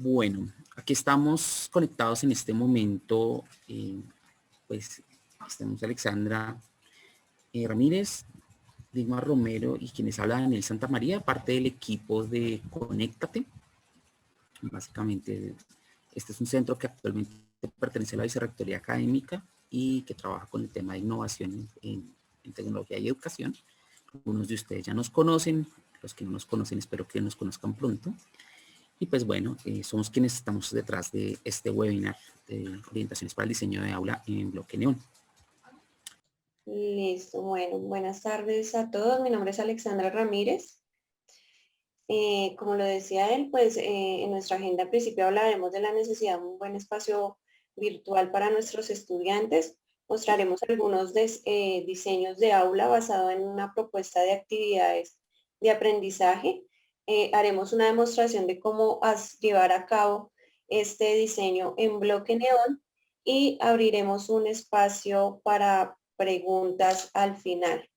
Bueno, aquí estamos conectados en este momento, pues estamos Alexandra Ramírez, Digma Romero y quienes hablan Daniel Santa María, parte del equipo de Conéctate. Básicamente, este es un centro que actualmente pertenece a la Vicerrectoría Académica y que trabaja con el tema de innovación en tecnología y educación. Algunos de ustedes ya nos conocen, los que no nos conocen espero que nos conozcan pronto. Y pues bueno, somos quienes estamos detrás de este webinar de orientaciones para el diseño de aula en bloque neón. Listo, bueno, buenas tardes a todos. Mi nombre es Alexandra Ramírez. Como lo decía él, pues en nuestra agenda al principio hablaremos de la necesidad de un buen espacio virtual para nuestros estudiantes. Mostraremos algunos diseños de aula basado en una propuesta de actividades de aprendizaje. Haremos una demostración de cómo llevar a cabo este diseño en bloque neón y abriremos un espacio para preguntas al final.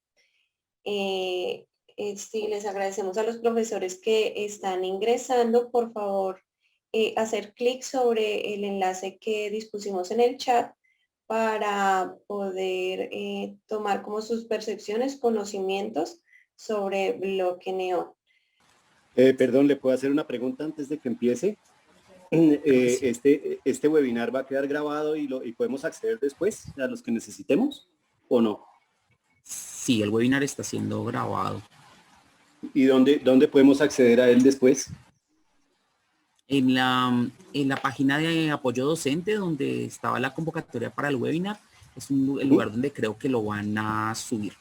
Sí, les agradecemos a los profesores que están ingresando. Por favor, hacer clic sobre el enlace que dispusimos en el chat para poder tomar como sus percepciones, conocimientos sobre bloque neón. Perdón, ¿le puedo hacer una pregunta antes de que empiece? Este webinar va a quedar grabado y podemos acceder después a los que necesitemos, ¿o no? Sí, el webinar está siendo grabado. ¿Y dónde podemos acceder a él después? En la página de apoyo docente, donde estaba la convocatoria para el webinar, es el lugar donde creo que lo van a subir.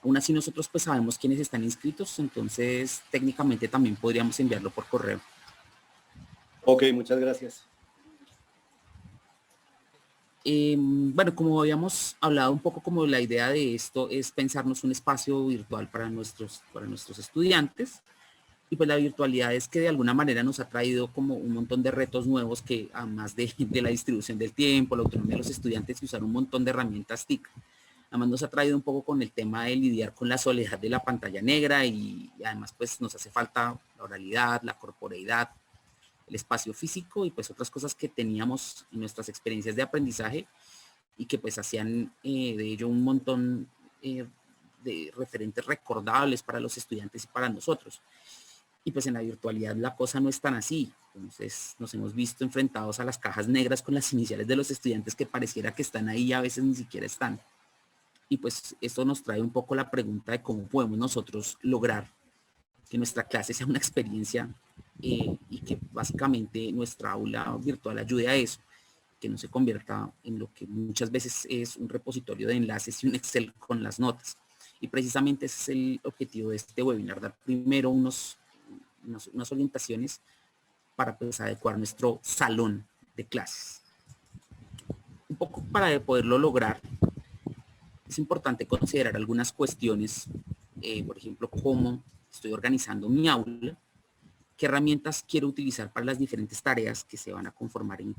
Aún así nosotros pues sabemos quiénes están inscritos, entonces técnicamente también podríamos enviarlo por correo. Ok, muchas gracias. Bueno, como habíamos hablado un poco, como la idea de esto es pensarnos un espacio virtual para nuestros estudiantes, y pues la virtualidad es que de alguna manera nos ha traído como un montón de retos nuevos que además de la distribución del tiempo, la autonomía de los estudiantes y usar un montón de herramientas TIC, además nos ha traído un poco con el tema de lidiar con la soledad de la pantalla negra y además pues nos hace falta la oralidad, la corporeidad, el espacio físico y pues otras cosas que teníamos en nuestras experiencias de aprendizaje y que pues hacían de ello un montón de referentes recordables para los estudiantes y para nosotros. Y pues en la virtualidad la cosa no es tan así. Entonces nos hemos visto enfrentados a las cajas negras con las iniciales de los estudiantes que pareciera que están ahí y a veces ni siquiera están. Y pues esto nos trae un poco la pregunta de cómo podemos nosotros lograr que nuestra clase sea una experiencia y que básicamente nuestra aula virtual ayude a eso, que no se convierta en lo que muchas veces es un repositorio de enlaces y un Excel con las notas. Y precisamente ese es el objetivo de este webinar, dar primero unas orientaciones para pues, adecuar nuestro salón de clases. Un poco para poderlo lograr, es importante considerar algunas cuestiones, por ejemplo, cómo estoy organizando mi aula, qué herramientas quiero utilizar para las diferentes tareas que se van a conformar en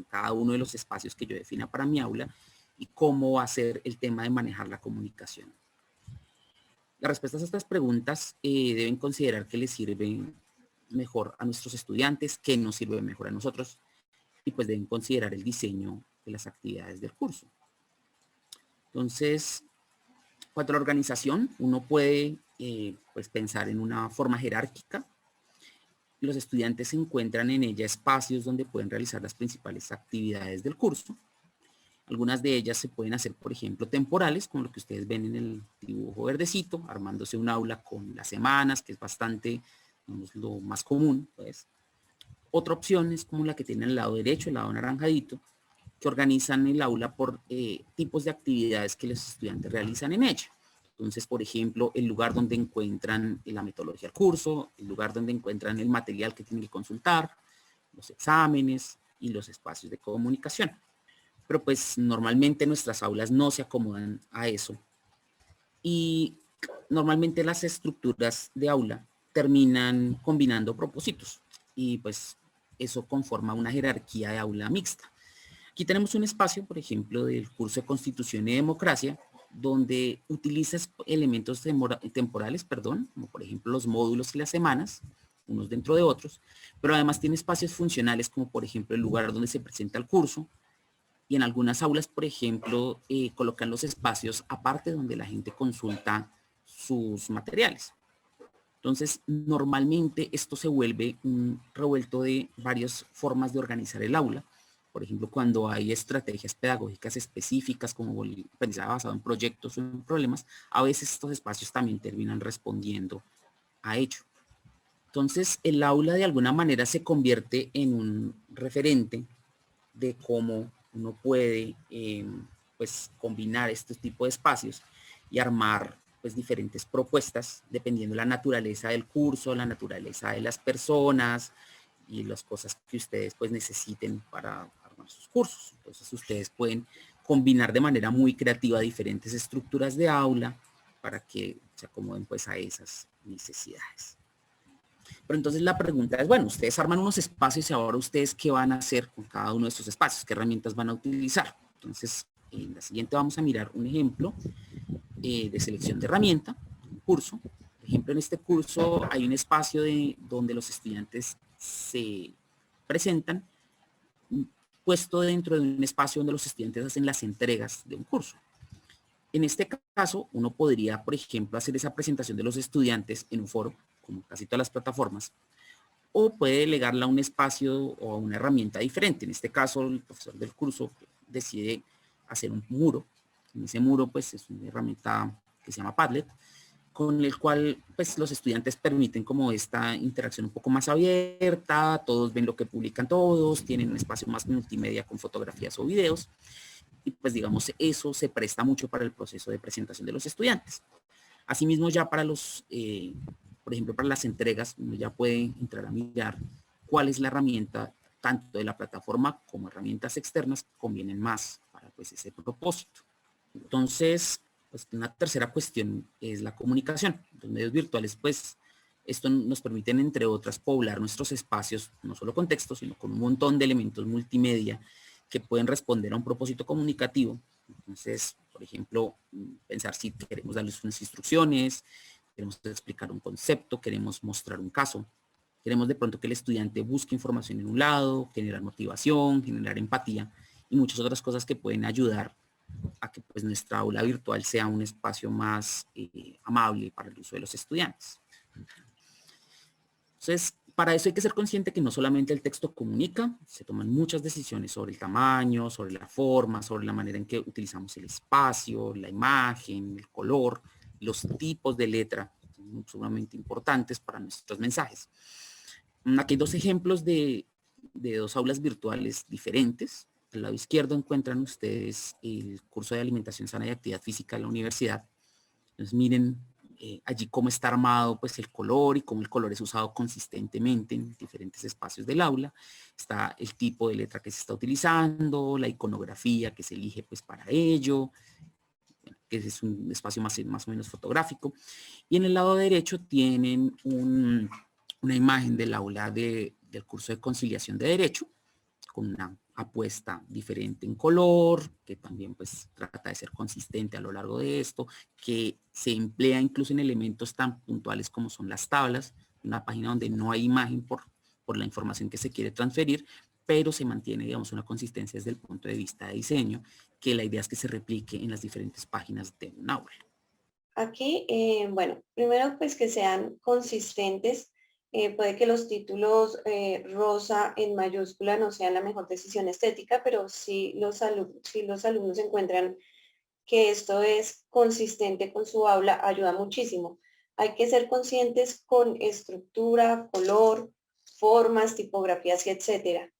cada uno de los espacios que yo defina para mi aula y cómo va a ser el tema de manejar la comunicación. Las respuestas a estas preguntas deben considerar qué les sirve mejor a nuestros estudiantes, qué nos sirve mejor a nosotros y pues deben considerar el diseño de las actividades del curso. Entonces, cuanto a la organización, uno puede pues pensar en una forma jerárquica. Los estudiantes se encuentran en ella espacios donde pueden realizar las principales actividades del curso. Algunas de ellas se pueden hacer, por ejemplo, temporales, como lo que ustedes ven en el dibujo verdecito, armándose un aula con las semanas, que es bastante, digamos, lo más común, pues. Otra opción es como la que tiene al lado derecho, el lado naranjadito, que organizan el aula por tipos de actividades que los estudiantes realizan en ella. Entonces, por ejemplo, el lugar donde encuentran la metodología del curso, el lugar donde encuentran el material que tienen que consultar, los exámenes y los espacios de comunicación. Pero pues normalmente nuestras aulas no se acomodan a eso. Y normalmente las estructuras de aula terminan combinando propósitos. Y pues eso conforma una jerarquía de aula mixta. Aquí tenemos un espacio, por ejemplo, del curso de Constitución y Democracia, donde utilizas elementos temporales, como por ejemplo los módulos y las semanas, unos dentro de otros, pero además tiene espacios funcionales como por ejemplo el lugar donde se presenta el curso, y en algunas aulas, por ejemplo, colocan los espacios aparte donde la gente consulta sus materiales. Entonces, normalmente esto se vuelve un revuelto de varias formas de organizar el aula. Por ejemplo, cuando hay estrategias pedagógicas específicas como el aprendizaje basado en proyectos o en problemas, a veces estos espacios también terminan respondiendo a ello. Entonces, el aula de alguna manera se convierte en un referente de cómo uno puede pues combinar este tipo de espacios y armar pues diferentes propuestas dependiendo de la naturaleza del curso, la naturaleza de las personas y las cosas que ustedes pues necesiten para armar sus cursos. Entonces ustedes pueden combinar de manera muy creativa diferentes estructuras de aula para que se acomoden pues a esas necesidades. Pero entonces la pregunta es, bueno, ustedes arman unos espacios y ahora ustedes qué van a hacer con cada uno de estos espacios, qué herramientas van a utilizar. Entonces, en la siguiente vamos a mirar un ejemplo de selección de herramienta, un curso. Por ejemplo, en este curso hay un espacio donde los estudiantes se presentan, puesto dentro de un espacio donde los estudiantes hacen las entregas de un curso. En este caso, uno podría, por ejemplo, hacer esa presentación de los estudiantes en un foro, como casi todas las plataformas, o puede delegarla a un espacio o a una herramienta diferente. En este caso, el profesor del curso decide hacer un muro. En ese muro, pues, es una herramienta que se llama Padlet, con el cual, pues, los estudiantes permiten como esta interacción un poco más abierta, todos ven lo que publican todos, tienen un espacio más multimedia con fotografías o videos, y pues, digamos, eso se presta mucho para el proceso de presentación de los estudiantes. Asimismo, ya para los, por ejemplo, para las entregas, uno ya puede entrar a mirar cuál es la herramienta, tanto de la plataforma como herramientas externas, convienen más para pues ese propósito. Entonces, pues una tercera cuestión es la comunicación. Los medios virtuales, pues, esto nos permiten, entre otras, poblar nuestros espacios, no solo con texto, sino con un montón de elementos multimedia que pueden responder a un propósito comunicativo. Entonces, por ejemplo, pensar si queremos darles unas instrucciones, queremos explicar un concepto, queremos mostrar un caso, queremos de pronto que el estudiante busque información en un lado, generar motivación, generar empatía y muchas otras cosas que pueden ayudar a que pues nuestra aula virtual sea un espacio más amable para el uso de los estudiantes. Entonces, para eso hay que ser consciente que no solamente el texto comunica, se toman muchas decisiones sobre el tamaño, sobre la forma, sobre la manera en que utilizamos el espacio, la imagen, el color, los tipos de letra, son sumamente importantes para nuestros mensajes. Aquí hay dos ejemplos de dos aulas virtuales diferentes. Al lado izquierdo encuentran ustedes el curso de alimentación sana y actividad física de la universidad. Entonces miren allí cómo está armado pues el color y cómo el color es usado consistentemente en diferentes espacios del aula. Está el tipo de letra que se está utilizando, la iconografía que se elige pues para ello, que es un espacio más o menos fotográfico. Y en el lado derecho tienen una imagen del aula del curso de conciliación de derecho, con una apuesta diferente en color, que también pues trata de ser consistente a lo largo de esto, que se emplea incluso en elementos tan puntuales como son las tablas, una página donde no hay imagen por la información que se quiere transferir, pero se mantiene, digamos, una consistencia desde el punto de vista de diseño, que la idea es que se replique en las diferentes páginas de un aula. Aquí, bueno, primero pues que sean consistentes. Puede que los títulos rosa en mayúscula no sean la mejor decisión estética, pero si los alumnos encuentran que esto es consistente con su aula, ayuda muchísimo. Hay que ser conscientes con estructura, color, formas, tipografías y etcétera.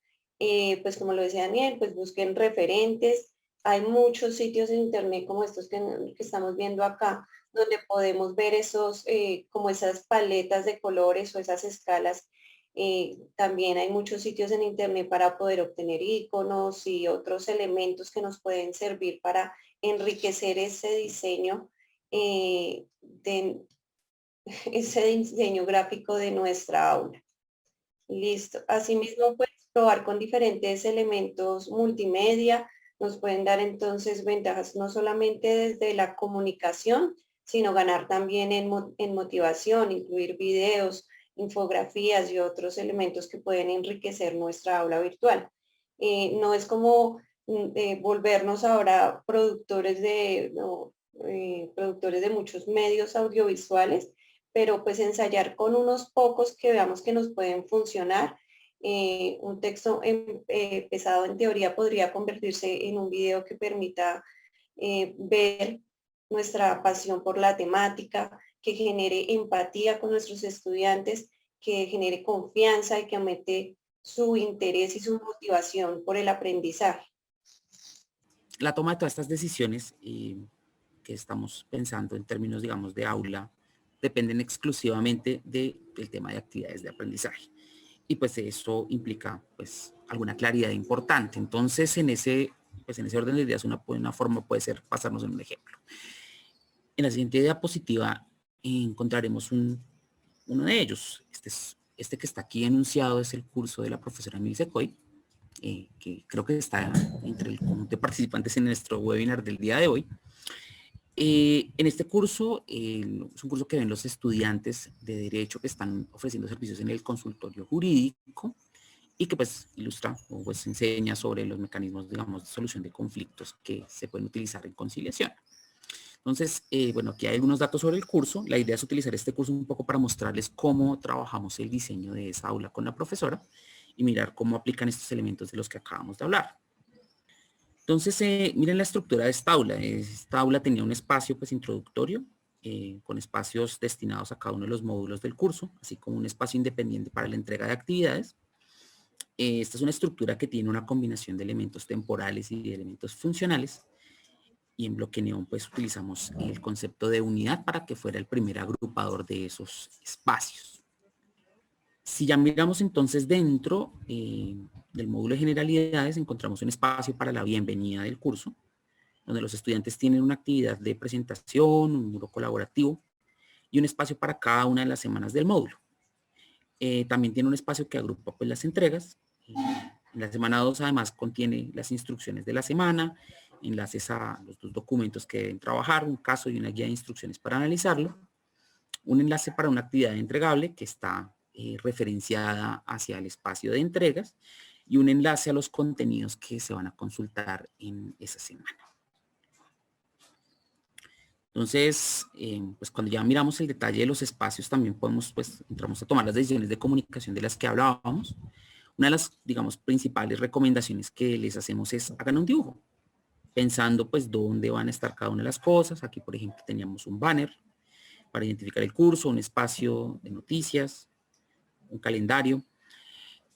Pues como lo decía Daniel, pues busquen referentes. Hay muchos sitios en internet como estos que estamos viendo acá, donde podemos ver esos, como esas paletas de colores o esas escalas. También hay muchos sitios en internet para poder obtener iconos y otros elementos que nos pueden servir para enriquecer ese diseño, ese diseño gráfico de nuestra aula. Listo. Asimismo, puedes probar con diferentes elementos multimedia. Nos pueden dar entonces ventajas no solamente desde la comunicación, sino ganar también en motivación, incluir videos, infografías y otros elementos que pueden enriquecer nuestra aula virtual. No es como volvernos ahora productores de muchos medios audiovisuales, pero pues ensayar con unos pocos que veamos que nos pueden funcionar. Un texto pesado en teoría podría convertirse en un video que permita ver nuestra pasión por la temática, que genere empatía con nuestros estudiantes, que genere confianza y que aumente su interés y su motivación por el aprendizaje. La toma de todas estas decisiones que estamos pensando en términos, digamos, de aula, dependen exclusivamente del tema de actividades de aprendizaje. Y pues eso implica pues alguna claridad importante. Entonces, en ese orden de ideas, una forma puede ser pasarnos en un ejemplo. En la siguiente diapositiva encontraremos uno de ellos. Este que está aquí enunciado es el curso de la profesora Emily Secoy, que creo que está entre el conjunto de participantes en nuestro webinar del día de hoy. En este curso, es un curso que ven los estudiantes de Derecho que están ofreciendo servicios en el consultorio jurídico y que pues ilustra o pues enseña sobre los mecanismos, digamos, de solución de conflictos que se pueden utilizar en conciliación. Entonces, bueno, aquí hay algunos datos sobre el curso. La idea es utilizar este curso un poco para mostrarles cómo trabajamos el diseño de esa aula con la profesora y mirar cómo aplican estos elementos de los que acabamos de hablar. Entonces, miren la estructura de esta aula. Esta aula tenía un espacio pues introductorio, con espacios destinados a cada uno de los módulos del curso, así como un espacio independiente para la entrega de actividades. Esta es una estructura que tiene una combinación de elementos temporales y de elementos funcionales. Y en Bloque Neón pues utilizamos el concepto de unidad para que fuera el primer agrupador de esos espacios. Si ya miramos entonces dentro del módulo de generalidades, encontramos un espacio para la bienvenida del curso, donde los estudiantes tienen una actividad de presentación, un muro colaborativo y un espacio para cada una de las semanas del módulo. También tiene un espacio que agrupa pues las entregas. En la semana 2 además contiene las instrucciones de la semana, enlaces a los 2 documentos que deben trabajar, un caso y una guía de instrucciones para analizarlo, un enlace para una actividad entregable que está referenciada hacia el espacio de entregas y un enlace a los contenidos que se van a consultar en esa semana. Entonces, pues cuando ya miramos el detalle de los espacios, también podemos, pues, entramos a tomar las decisiones de comunicación de las que hablábamos. Una de las, digamos, principales recomendaciones que les hacemos es hagan un dibujo, pensando pues dónde van a estar cada una de las cosas. Aquí, por ejemplo, teníamos un banner para identificar el curso, un espacio de noticias, un calendario.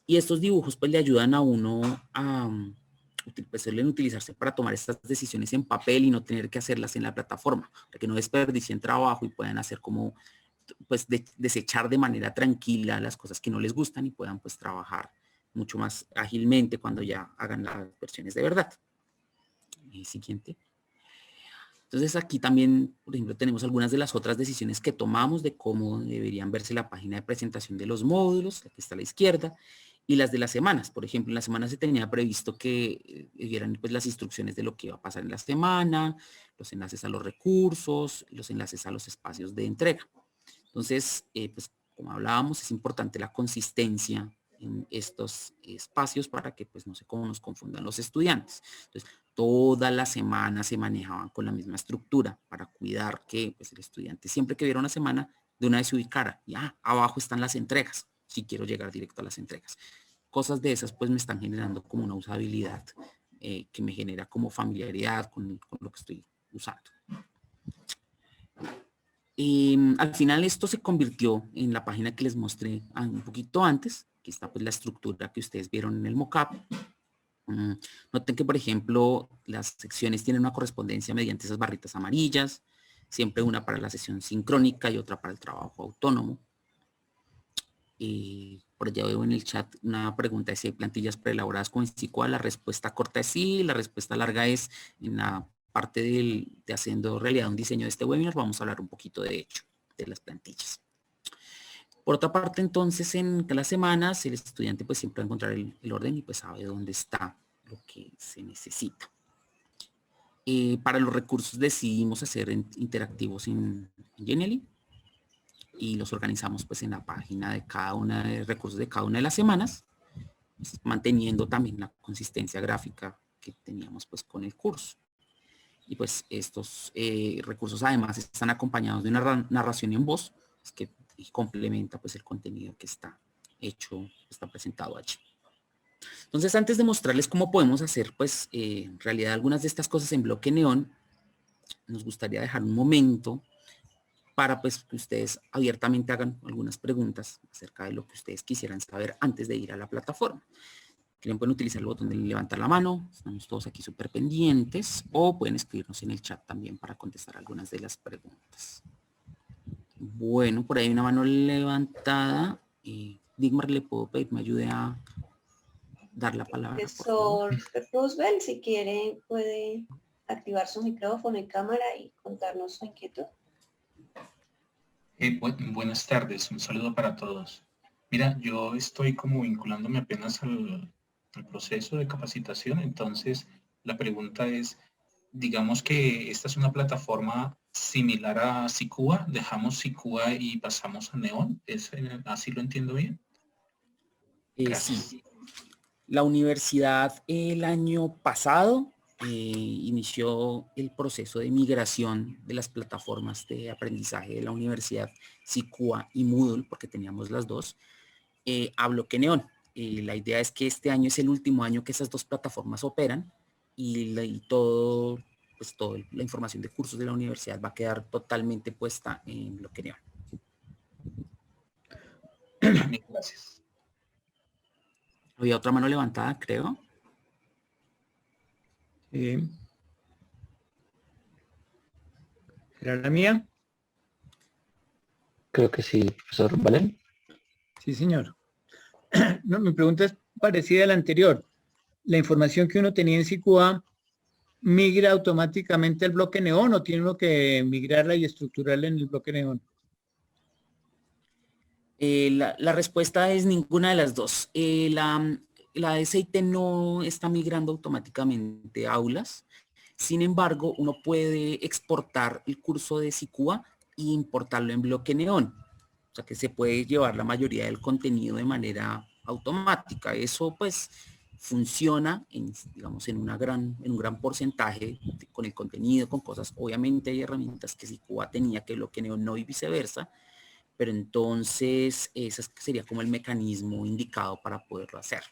Y estos dibujos pues le ayudan a uno a pues, suelen utilizarse para tomar estas decisiones en papel y no tener que hacerlas en la plataforma, para que no desperdicien trabajo y puedan hacer como pues desechar de manera tranquila las cosas que no les gustan y puedan pues trabajar mucho más ágilmente cuando ya hagan las versiones de verdad. Siguiente. Entonces aquí también, por ejemplo, tenemos algunas de las otras decisiones que tomamos de cómo deberían verse la página de presentación de los módulos, aquí está a la izquierda, y las de las semanas. Por ejemplo, en la semana se tenía previsto que vieran pues, las instrucciones de lo que iba a pasar en la semana, los enlaces a los recursos, los enlaces a los espacios de entrega. Entonces, pues como hablábamos, es importante la consistencia en estos espacios para que pues no sé cómo nos confundan los estudiantes. Entonces, toda la semana se manejaban con la misma estructura para cuidar que pues, el estudiante siempre que viera una semana de una vez se ubicara y abajo están las entregas, si quiero llegar directo a las entregas. Cosas de esas pues me están generando como una usabilidad que me genera como familiaridad con lo que estoy usando. Al final esto se convirtió en la página que les mostré un poquito antes, que está pues la estructura que ustedes vieron en el mockup. Noten que, por ejemplo, las secciones tienen una correspondencia mediante esas barritas amarillas, siempre una para la sesión sincrónica y otra para el trabajo autónomo. Por allá veo en el chat una pregunta de si hay plantillas preelaboradas con SQL. La respuesta corta es sí, la respuesta larga es en la parte de haciendo realidad un diseño de este webinar. Vamos a hablar un poquito de hecho de las plantillas. Por otra parte, entonces, en las semanas, el estudiante pues siempre va a encontrar el orden y pues sabe dónde está lo que se necesita. Para los recursos decidimos hacer interactivos en Genially. y los organizamos pues en la página de cada una de recursos de cada una de las semanas, pues, manteniendo también la consistencia gráfica que teníamos pues con el curso. Y pues estos recursos además están acompañados de una narración en voz, pues, que complementa pues el contenido que está hecho, está presentado allí. Entonces, antes de mostrarles cómo podemos hacer pues en realidad algunas de estas cosas en bloque neón, nos gustaría dejar un momento para pues que ustedes abiertamente hagan algunas preguntas acerca de lo que ustedes quisieran saber antes de ir a la plataforma. Pueden utilizar el botón de levantar la mano, estamos todos aquí súper pendientes, o pueden escribirnos en el chat también para contestar algunas de las preguntas. Bueno, por ahí hay una mano levantada. Digmar, ¿le puedo pedir que me ayude a dar la palabra? Profesor Roosevelt, si quiere, puede activar su micrófono y cámara y contarnos su inquietud. Buenas tardes, un saludo para todos. Mira, yo estoy como vinculándome apenas al proceso de capacitación, entonces la pregunta es, digamos que esta es una plataforma similar a Sicua, dejamos Sicua y pasamos a Neon, ¿así lo entiendo bien? Sí. La universidad el año pasado inició el proceso de migración de las plataformas de aprendizaje de la universidad, Sicua y Moodle, porque teníamos las dos, a bloque neón. La idea es que este año es el último año que esas dos plataformas operan y toda la información de cursos de la universidad va a quedar totalmente puesta en bloque neón. Gracias. Había otra mano levantada, creo. ¿Era la mía? Creo que sí, profesor Valen. Sí, señor. No, mi pregunta es parecida a la anterior. ¿La información que uno tenía en Sicua migra automáticamente al bloque neón o tiene uno que migrarla y estructurarla en el bloque neón? La respuesta es ninguna de las dos. La SIT no está migrando automáticamente a aulas. Sin embargo, uno puede exportar el curso de Sicua e importarlo en bloque neón. O sea que se puede llevar la mayoría del contenido de manera automática. Eso pues funciona digamos, en un gran porcentaje con el contenido, con cosas. Obviamente hay herramientas que Sicua tenía que bloque neón no y viceversa, pero entonces ese sería como el mecanismo indicado para poderlo hacer.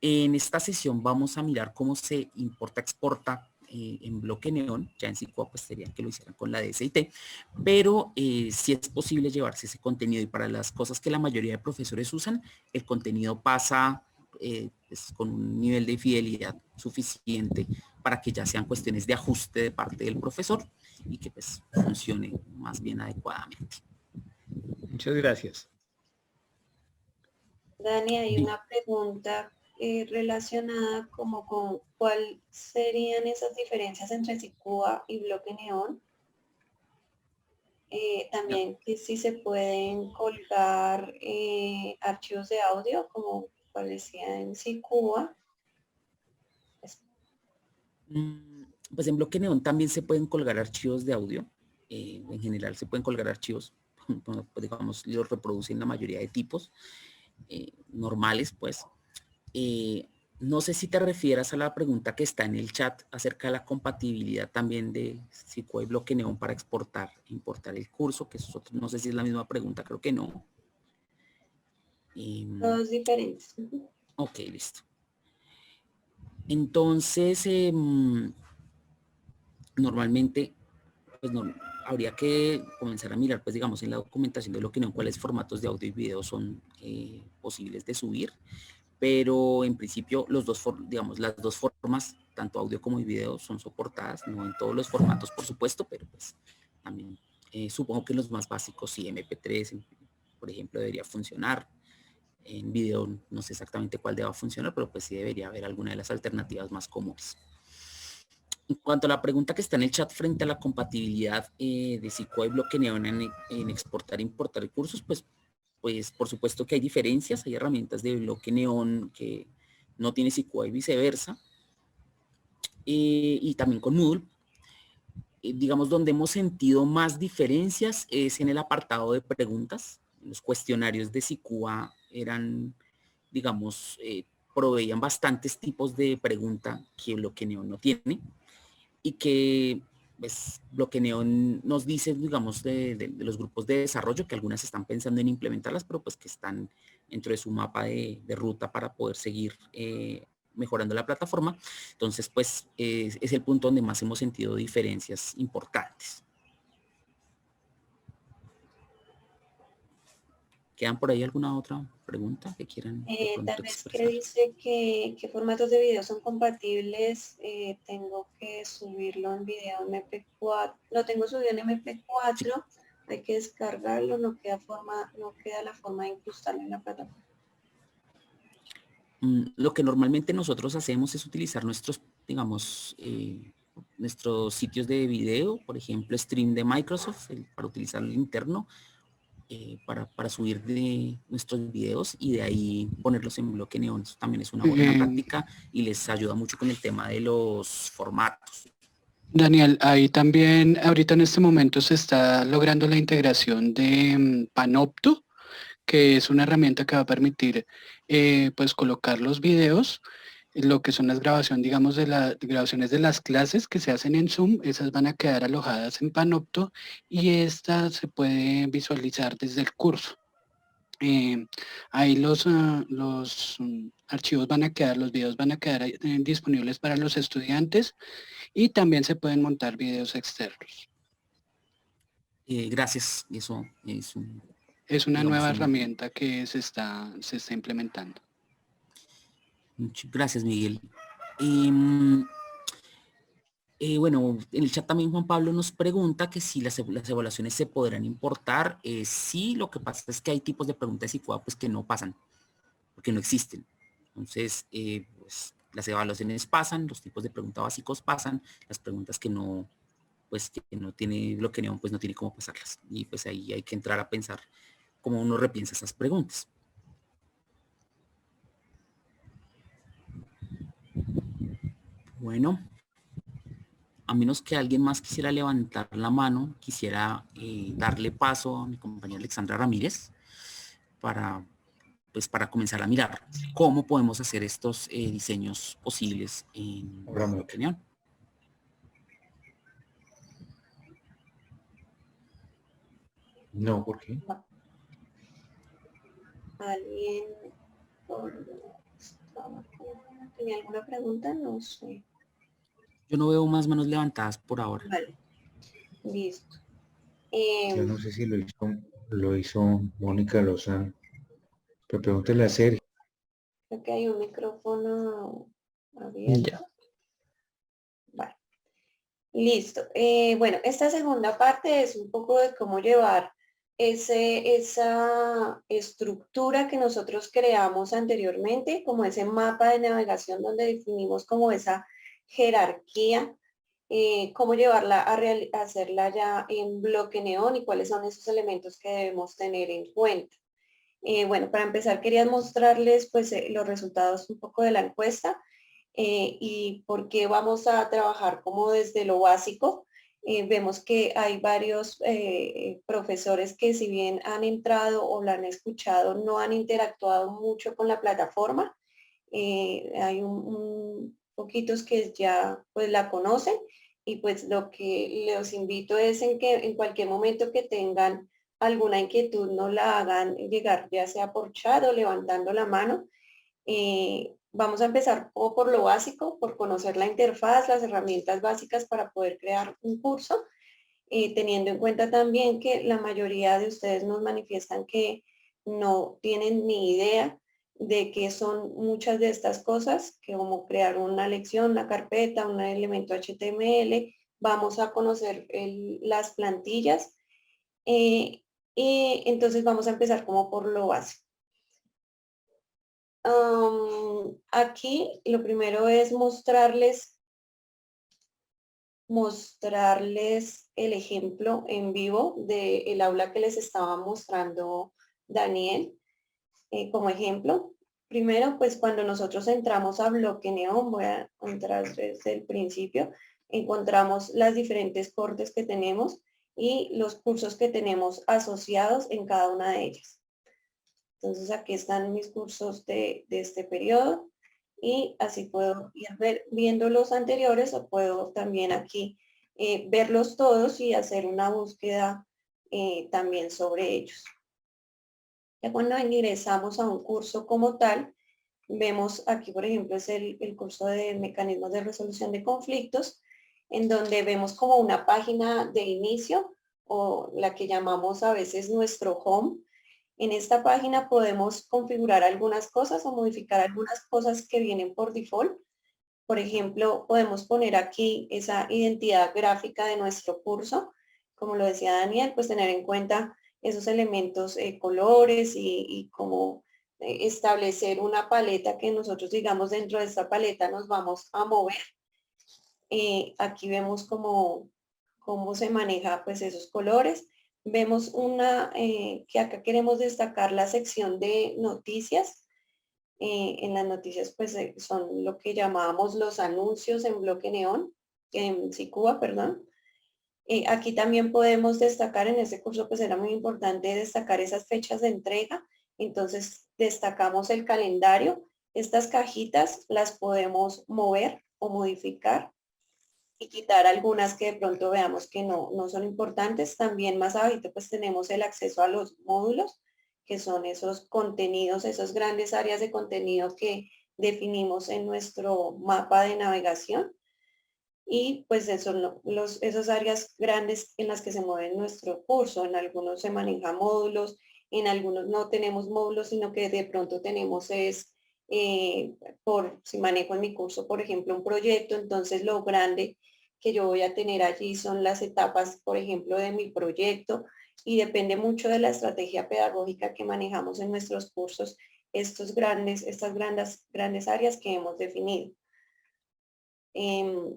En esta sesión vamos a mirar cómo se importa, exporta en bloque neón. Ya en Sicua pues sería que lo hicieran con la DSIT, pero sí es posible llevarse ese contenido, y para las cosas que la mayoría de profesores usan, el contenido pasa pues, con un nivel de fidelidad suficiente para que ya sean cuestiones de ajuste de parte del profesor y que pues funcione más bien adecuadamente. Muchas gracias. Dani, hay una pregunta relacionada como con cuál serían esas diferencias entre Sicua y bloque neón. También que si se pueden colgar archivos de audio como parecía en Sicua. Pues en bloque neón también se pueden colgar archivos de audio. En general se pueden colgar archivos, pues digamos, los reproducen la mayoría de tipos normales, pues. No sé si te refieras a la pregunta que está en el chat acerca de la compatibilidad también de Sicua y bloque neón para exportar e importar el curso, que eso es otro, no sé si es la misma pregunta, creo que no. Todos diferentes. Ok, listo. Entonces, normalmente, pues no, habría que comenzar a mirar, pues digamos, en la documentación de bloque neón cuáles formatos de audio y video son posibles de subir. Pero en principio las dos formas, tanto audio como video, son soportadas, no en todos los formatos, por supuesto, pero pues también supongo que los más básicos, sí, MP3, por ejemplo, debería funcionar. En video no sé exactamente cuál deba funcionar, pero pues sí debería haber alguna de las alternativas más comunes. En cuanto a la pregunta que está en el chat frente a la compatibilidad de Sicua y bloque neón en exportar e importar recursos, pues por supuesto que hay diferencias, hay herramientas de bloque neón que no tiene Sicua y viceversa, y también con Moodle. digamos, donde hemos sentido más diferencias es en el apartado de preguntas. Los cuestionarios de SICUA eran, digamos, proveían bastantes tipos de pregunta que Bloque Neón no tiene y que pues, Bloque Neón nos dice, digamos, de los grupos de desarrollo que algunas están pensando en implementarlas, pero pues que están dentro de su mapa de ruta para poder seguir mejorando la plataforma. Entonces, pues es el punto donde más hemos sentido diferencias importantes. ¿Quedan por ahí alguna otra pregunta que quieran de pronto Tal vez que expresar? dice qué formatos de video son compatibles. Tengo que subirlo en video MP4. Lo tengo subido en MP4. Sí. Hay que descargarlo. No queda la forma de incrustarlo en la plataforma. Lo que normalmente nosotros hacemos es utilizar nuestros, digamos, nuestros sitios de video, por ejemplo, Stream de Microsoft, para utilizar el interno, para subir de nuestros videos y de ahí ponerlos en Bloque Neón. Eso también es una buena práctica y les ayuda mucho con el tema de los formatos. Daniel, ahí también ahorita en este momento se está logrando la integración de Panopto, que es una herramienta que va a permitir pues colocar los videos, lo que son las grabaciones, digamos, de las grabaciones de las clases que se hacen en Zoom, esas van a quedar alojadas en Panopto y estas se puede visualizar desde el curso. Ahí los archivos van a quedar, los videos van a quedar disponibles para los estudiantes y también se pueden montar videos externos. Gracias, eso es una nueva herramienta que se está implementando. Muchas gracias, Miguel. Bueno, en el chat también Juan Pablo nos pregunta que si las evaluaciones se podrán importar. Sí, lo que pasa es que hay tipos de preguntas y pues que no pasan, porque no existen. Entonces, pues, las evaluaciones pasan, los tipos de preguntas básicos pasan, las preguntas que no, pues que no tiene Bloque Neón, pues no tiene cómo pasarlas. Y pues ahí hay que entrar a pensar cómo uno repiensa esas preguntas. Bueno, a menos que alguien más quisiera levantar la mano, quisiera darle paso a mi compañera Alexandra Ramírez para comenzar a mirar cómo podemos hacer estos diseños posibles en Bloque Neón. No, ¿por qué? ¿Alguien tenía alguna pregunta? No sé. Yo no veo más manos levantadas por ahora. Vale. Listo. Yo no sé si lo hizo Mónica Lozano. Pero pregúntele a Sergio. Creo que hay un micrófono abierto. Ya. Vale. Listo. Bueno, esta segunda parte es un poco de cómo llevar esa estructura que nosotros creamos anteriormente, como ese mapa de navegación donde definimos como esa jerarquía, cómo llevarla a hacerla ya en Bloque Neón y cuáles son esos elementos que debemos tener en cuenta. Bueno, para empezar quería mostrarles pues los resultados un poco de la encuesta y por qué vamos a trabajar como desde lo básico. Vemos que hay varios profesores que si bien han entrado o la han escuchado, no han interactuado mucho con la plataforma. Hay un poquitos que ya pues la conocen y pues lo que les invito es en que en cualquier momento que tengan alguna inquietud no la hagan llegar ya sea por chat o levantando la mano. Vamos a empezar por lo básico, por conocer la interfaz, las herramientas básicas para poder crear un curso, teniendo en cuenta también que la mayoría de ustedes nos manifiestan que no tienen ni idea de qué son muchas de estas cosas, que como crear una lección, una carpeta, un elemento HTML, vamos a conocer las plantillas. Entonces vamos a empezar como por lo básico. Aquí lo primero es mostrarles el ejemplo en vivo del aula que les estaba mostrando Daniel como ejemplo. Primero, pues cuando nosotros entramos a Bloque Neón, voy a entrar desde el principio, encontramos las diferentes cortes que tenemos y los cursos que tenemos asociados en cada una de ellas. Entonces aquí están mis cursos de este periodo y así puedo ir viendo los anteriores o puedo también aquí verlos todos y hacer una búsqueda también sobre ellos. Ya cuando ingresamos a un curso como tal, vemos aquí, por ejemplo, es el curso de mecanismos de resolución de conflictos, en donde vemos como una página de inicio o la que llamamos a veces nuestro home. En esta página podemos configurar algunas cosas o modificar algunas cosas que vienen por default. Por ejemplo, podemos poner aquí esa identidad gráfica de nuestro curso. Como lo decía Daniel, pues tener en cuenta esos elementos, colores y como establecer una paleta que nosotros digamos dentro de esta paleta nos vamos a mover. Aquí vemos cómo se maneja pues esos colores. Vemos que acá queremos destacar la sección de noticias. En las noticias pues son lo que llamábamos los anuncios en bloque neón, en SICUA, perdón. Aquí también podemos destacar, en este curso pues era muy importante destacar esas fechas de entrega, entonces destacamos el calendario. Estas cajitas las podemos mover o modificar y quitar algunas que de pronto veamos que no son importantes. También más abajito pues tenemos el acceso a los módulos, que son esos contenidos, esas grandes áreas de contenido que definimos en nuestro mapa de navegación. Y pues son esas áreas grandes en las que se mueve nuestro curso. En algunos se manejan módulos, en algunos no tenemos módulos, sino que de pronto tenemos si manejo en mi curso, por ejemplo, un proyecto, entonces lo grande que yo voy a tener allí son las etapas, por ejemplo, de mi proyecto, y depende mucho de la estrategia pedagógica que manejamos en nuestros cursos, estas grandes áreas que hemos definido.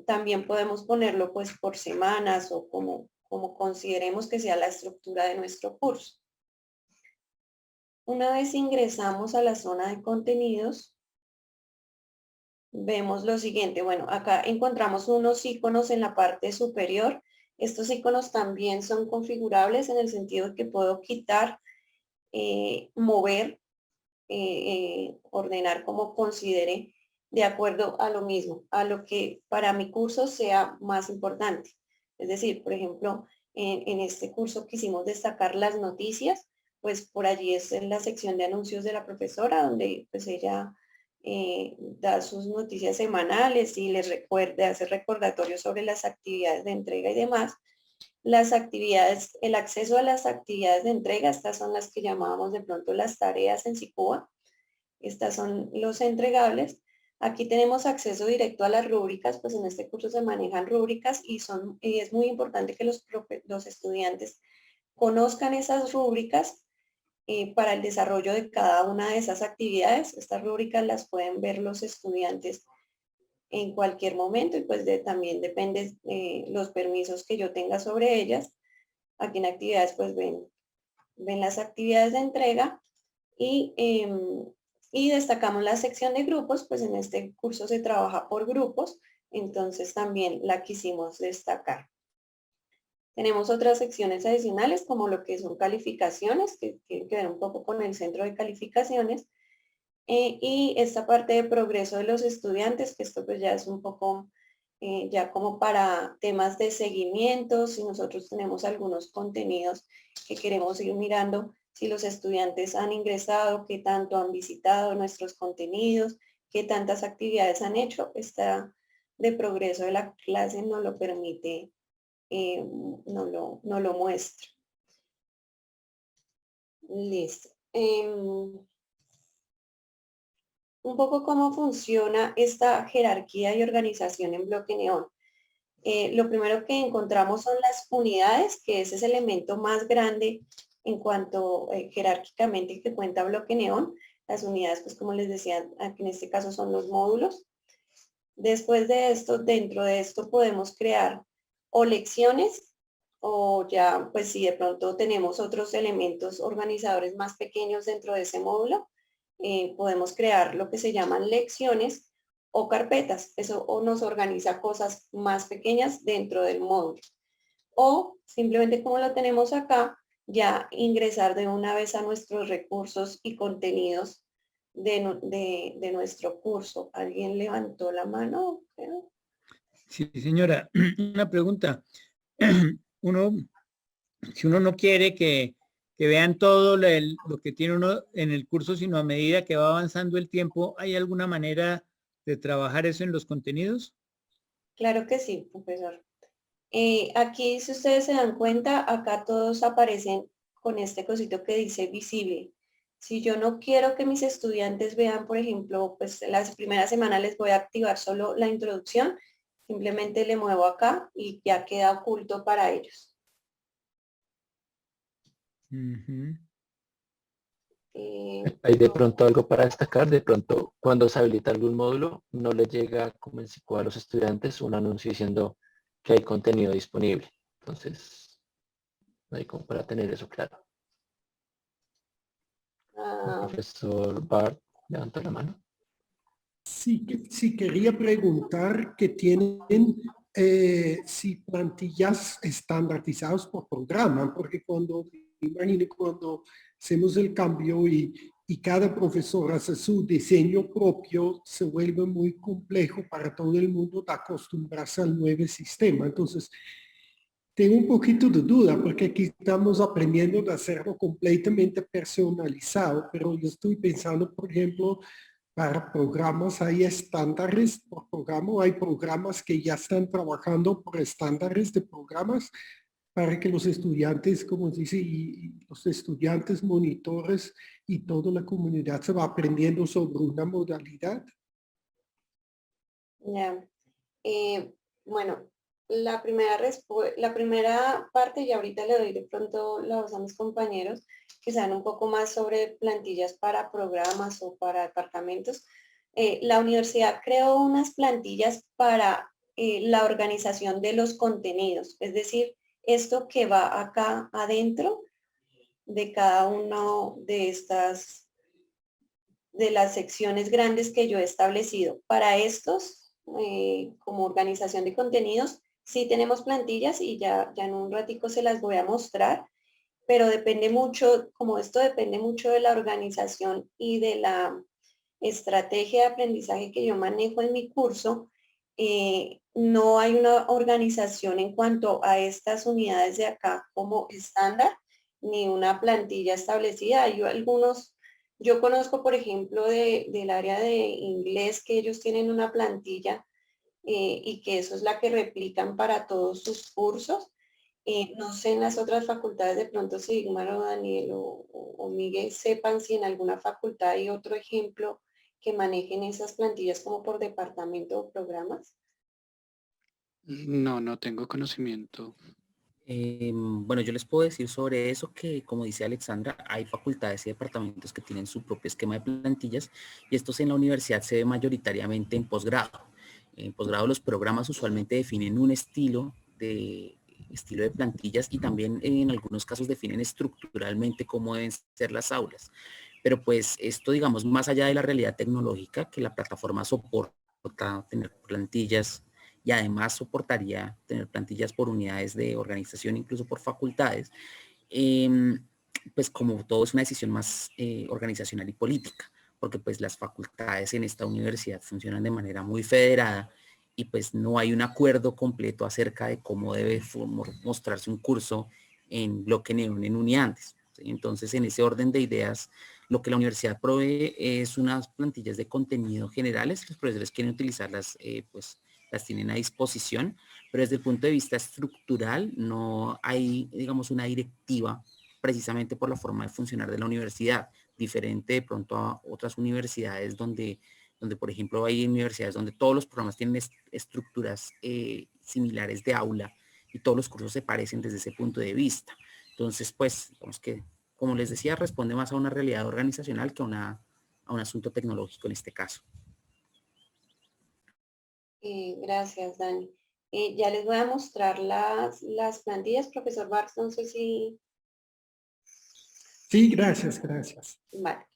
También podemos ponerlo pues por semanas o como consideremos que sea la estructura de nuestro curso. Una vez ingresamos a la zona de contenidos, vemos lo siguiente. Bueno, acá encontramos unos iconos en la parte superior. Estos iconos también son configurables en el sentido de que puedo quitar, mover, ordenar como considere, de acuerdo a lo mismo, a lo que para mi curso sea más importante. Es decir, por ejemplo, en este curso quisimos destacar las noticias, pues por allí es en la sección de anuncios de la profesora, donde pues ella da sus noticias semanales y les hace recordatorios sobre las actividades de entrega y demás. Las actividades, el acceso a las actividades de entrega, estas son las que llamábamos de pronto las tareas en SICUA. Estas son los entregables. Aquí tenemos acceso directo a las rúbricas, pues en este curso se manejan rúbricas y es muy importante que los estudiantes conozcan esas rúbricas para el desarrollo de cada una de esas actividades. Estas rúbricas las pueden ver los estudiantes en cualquier momento y pues también depende los permisos que yo tenga sobre ellas. Aquí en actividades pues ven las actividades de entrega y destacamos la sección de grupos, pues en este curso se trabaja por grupos, entonces también la quisimos destacar. Tenemos otras secciones adicionales como lo que son calificaciones, que tienen que ver un poco con el centro de calificaciones, y esta parte de progreso de los estudiantes, que esto pues ya es un poco ya como para temas de seguimiento, si nosotros tenemos algunos contenidos que queremos ir mirando, si los estudiantes han ingresado, qué tanto han visitado nuestros contenidos, qué tantas actividades han hecho, esta de progreso de la clase nos lo permite, no lo muestra. Listo. Un poco cómo funciona esta jerarquía y organización en bloque neón. Lo primero que encontramos son las unidades, que es ese elemento más grande en cuanto jerárquicamente que cuenta bloque neón. Las unidades, pues como les decía, aquí en este caso son los módulos. Después de esto, dentro de esto podemos crear o lecciones o ya, pues si de pronto tenemos otros elementos organizadores más pequeños dentro de ese módulo, podemos crear lo que se llaman lecciones o carpetas. Eso o nos organiza cosas más pequeñas dentro del módulo. O simplemente como lo tenemos acá, ya ingresar de una vez a nuestros recursos y contenidos de nuestro curso. ¿Alguien levantó la mano? Creo. Sí, señora. Una pregunta. Uno, si uno no quiere que vean todo lo que tiene uno en el curso, sino a medida que va avanzando el tiempo, ¿hay alguna manera de trabajar eso en los contenidos? Claro que sí, profesor. Aquí, si ustedes se dan cuenta, acá todos aparecen con este cosito que dice visible. Si yo no quiero que mis estudiantes vean, por ejemplo, pues las primeras semanas les voy a activar solo la introducción, simplemente le muevo acá y ya queda oculto para ellos. Ujú. Hay de pronto algo para destacar, de pronto cuando se habilita algún módulo, no le llega como en SICUA a los estudiantes un anuncio diciendo que hay contenido disponible. Entonces, hay como para tener eso claro. El profesor Bart levantó la mano. Sí, sí quería preguntar que tienen si plantillas estandarizadas por programa, porque cuando hacemos el cambio y cada profesor hace su diseño propio, se vuelve muy complejo para todo el mundo de acostumbrarse al nuevo sistema. Entonces, tengo un poquito de duda porque aquí estamos aprendiendo de hacerlo completamente personalizado, pero yo estoy pensando, por ejemplo, para programas hay estándares por programa, hay programas que ya están trabajando por estándares de programas para que los estudiantes, como dice, y los estudiantes, monitores y toda la comunidad se va aprendiendo sobre una modalidad. Ya. Bueno, la primera parte, y ahorita le doy de pronto la voz a mis compañeros que saben un poco más sobre plantillas para programas o para departamentos. La universidad creó unas plantillas para la organización de los contenidos, es decir, esto que va acá adentro de cada uno de las secciones grandes que yo he establecido. Para estos, como organización de contenidos, sí tenemos plantillas y ya en un ratico se las voy a mostrar, pero depende mucho, como esto depende mucho de la organización y de la estrategia de aprendizaje que yo manejo en mi curso, no hay una organización en cuanto a estas unidades de acá como estándar, ni una plantilla establecida. Hay algunos, yo conozco, por ejemplo, del área de inglés que ellos tienen una plantilla y que eso es la que replican para todos sus cursos. No sé en las otras facultades de pronto si Igmar o Daniel o Miguel sepan si en alguna facultad hay otro ejemplo que manejen esas plantillas como por departamento o programas. No, no tengo conocimiento. Bueno, yo les puedo decir sobre eso que, como dice Alexandra, hay facultades y departamentos que tienen su propio esquema de plantillas y estos en la universidad se ve mayoritariamente en posgrado. En posgrado los programas usualmente definen un estilo de plantillas y también en algunos casos definen estructuralmente cómo deben ser las aulas. Pero pues esto, digamos, más allá de la realidad tecnológica, que la plataforma soporta tener plantillas y además soportaría tener plantillas por unidades de organización, incluso por facultades, pues como todo es una decisión más organizacional y política, porque pues las facultades en esta universidad funcionan de manera muy federada y pues no hay un acuerdo completo acerca de cómo debe mostrarse un curso en bloque neón en unidades. ¿Sí? Entonces, en ese orden de ideas, lo que la universidad provee es unas plantillas de contenido generales. Los profesores quieren utilizarlas, pues las tienen a disposición, pero desde el punto de vista estructural no hay, digamos, una directiva precisamente por la forma de funcionar de la universidad, diferente de pronto a otras universidades donde por ejemplo hay universidades donde todos los programas tienen estructuras similares de aula y todos los cursos se parecen desde ese punto de vista. Entonces, pues, digamos que, como les decía, responde más a una realidad organizacional que a un asunto tecnológico en este caso. Gracias, Dani. Ya les voy a mostrar las plantillas, profesor Barks, no sé si... Sí, gracias. Vale.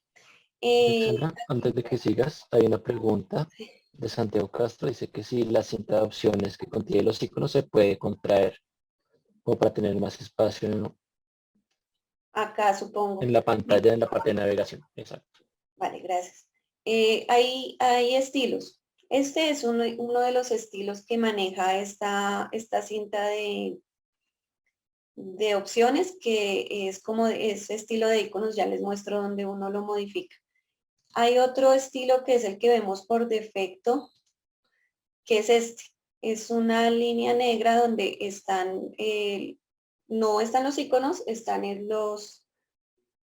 Alexandra, antes de que sigas, hay una pregunta de Santiago Castro dice que si la cinta de opciones que contiene los iconos se puede contraer como para tener más espacio Acá supongo. en la pantalla, en la parte de navegación. Exacto. Vale, gracias. Hay estilos. Este es uno de los estilos que maneja esta cinta de opciones, que es como ese estilo de iconos. Ya les muestro donde uno lo modifica. Hay otro estilo que es el que vemos por defecto, que es este. Es una línea negra donde están, no están los iconos, están en los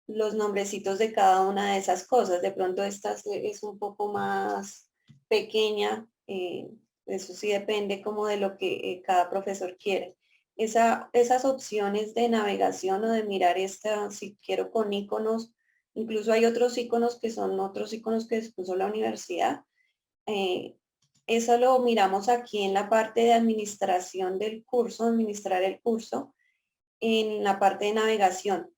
nombrecitos de cada una de esas cosas. De pronto esta es un poco más pequeña, eso sí depende como de lo que cada profesor quiere. Esas opciones de navegación o de mirar esta, si quiero con iconos, incluso hay otros iconos que son otros iconos que puso la universidad. Eso lo miramos aquí en la parte de administración del curso, administrar el curso, en la parte de navegación.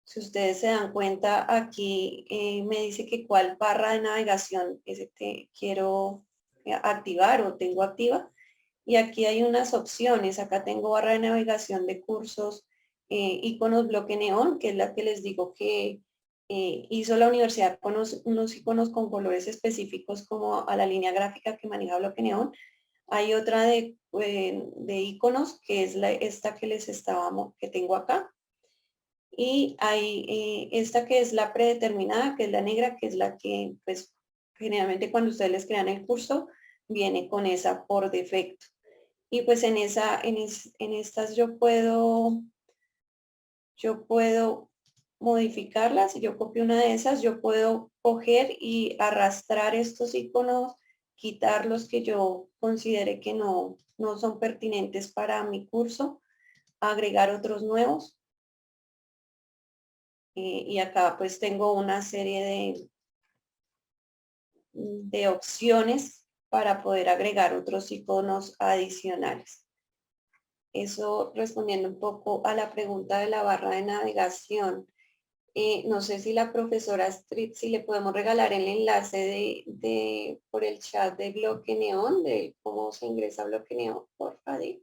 Si ustedes se dan cuenta, aquí me dice que cuál barra de navegación quiero activar o tengo activa. Y aquí hay unas opciones. Acá tengo barra de navegación de cursos, iconos bloque neón, que es la que les digo que hizo la universidad con unos iconos con colores específicos como a la línea gráfica que maneja bloque neón. Hay otra de iconos, que es esta que que tengo acá. Y hay esta que es la predeterminada, que es la negra, que es la que pues generalmente cuando ustedes les crean el curso viene con esa por defecto. Y pues en estas yo puedo modificarlas. Si yo copio una de esas, yo puedo coger y arrastrar estos iconos, quitar los que yo considere que no son pertinentes para mi curso, agregar otros nuevos. Y acá pues tengo una serie de opciones para poder agregar otros iconos adicionales. Eso respondiendo un poco a la pregunta de la barra de navegación. No sé si la profesora Astrid, si le podemos regalar el enlace por el chat de Bloque Neón, de cómo se ingresa a Bloque Neón, por favor.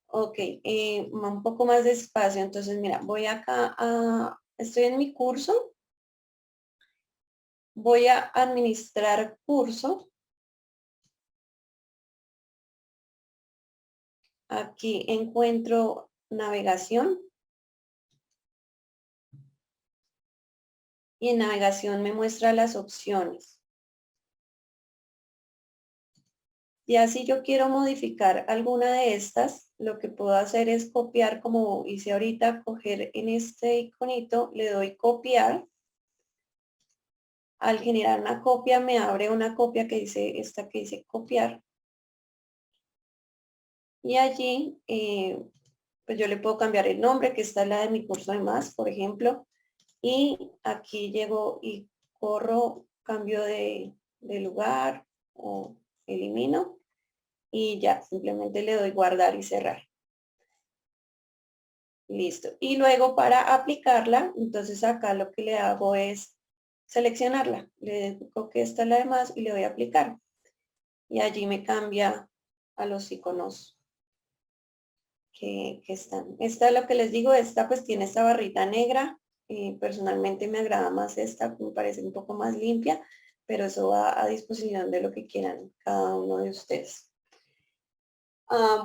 Ok, un poco más despacio. Entonces, mira, voy acá estoy en mi curso. Voy a administrar curso. Aquí encuentro navegación. Y en navegación me muestra las opciones. Y así yo quiero modificar alguna de estas, lo que puedo hacer es copiar, como hice ahorita, coger en este iconito, le doy copiar. Al generar una copia me abre una copia que dice, esta que dice copiar. Y allí, pues yo le puedo cambiar el nombre, que esta es la de mi curso de más, por ejemplo. Y aquí llego y corro, cambio de lugar o elimino. Y ya, simplemente le doy guardar y cerrar. Listo. Y luego para aplicarla, entonces acá lo que le hago es seleccionarla. Le digo que esta es la de más y le doy a aplicar. Y allí me cambia a los iconos que están. Esta es lo que les digo, esta pues tiene esta barrita negra. Personalmente me agrada más esta, me parece un poco más limpia, pero eso va a disposición de lo que quieran cada uno de ustedes.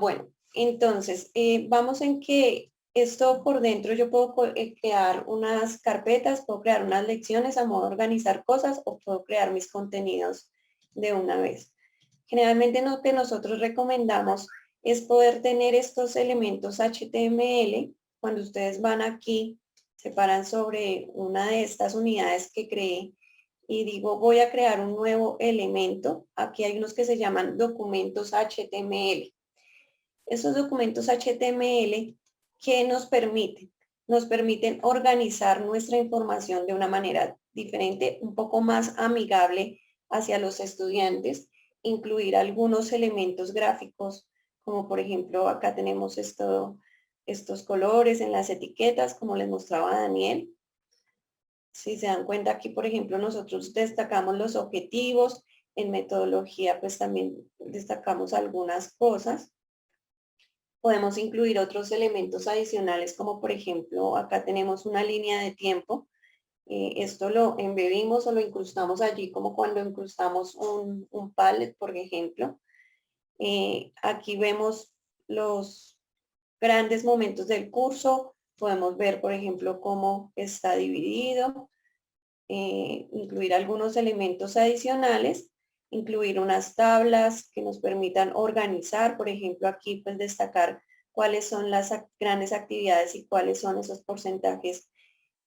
Bueno, entonces, vamos en que esto por dentro yo puedo crear unas carpetas, puedo crear unas lecciones a modo de organizar cosas o puedo crear mis contenidos de una vez. Generalmente lo que nosotros recomendamos es poder tener estos elementos HTML. Cuando ustedes van aquí, se paran sobre una de estas unidades que creé y digo voy a crear un nuevo elemento. Aquí hay unos que se llaman documentos HTML. Esos documentos HTML que nos permiten organizar nuestra información de una manera diferente, un poco más amigable hacia los estudiantes, incluir algunos elementos gráficos, como por ejemplo acá tenemos estos colores en las etiquetas, como les mostraba Daniel. Si se dan cuenta aquí, por ejemplo, nosotros destacamos los objetivos, en metodología pues también destacamos algunas cosas. Podemos incluir otros elementos adicionales como por ejemplo, acá tenemos una línea de tiempo. Esto lo embebimos o lo incrustamos allí como cuando incrustamos un Padlet, por ejemplo. Aquí vemos los grandes momentos del curso. Podemos ver, por ejemplo, cómo está dividido. Incluir algunos elementos adicionales, incluir unas tablas que nos permitan organizar, por ejemplo, aquí pues destacar cuáles son las grandes actividades y cuáles son esos porcentajes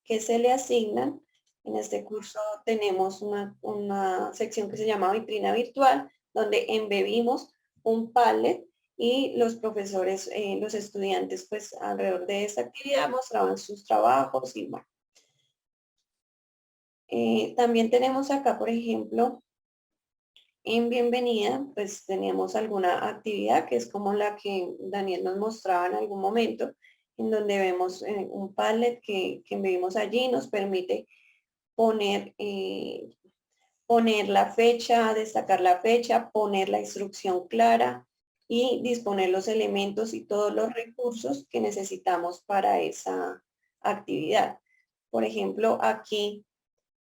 que se le asignan. En este curso tenemos una sección que se llama vitrina virtual, donde embebimos un Padlet y los profesores, los estudiantes, pues alrededor de esta actividad mostraban sus trabajos y bueno. También tenemos acá, por ejemplo, en bienvenida, pues teníamos alguna actividad que es como la que Daniel nos mostraba en algún momento, en donde vemos un Padlet que embebimos allí, nos permite poner la fecha, destacar la fecha, poner la instrucción clara y disponer los elementos y todos los recursos que necesitamos para esa actividad. Por ejemplo, aquí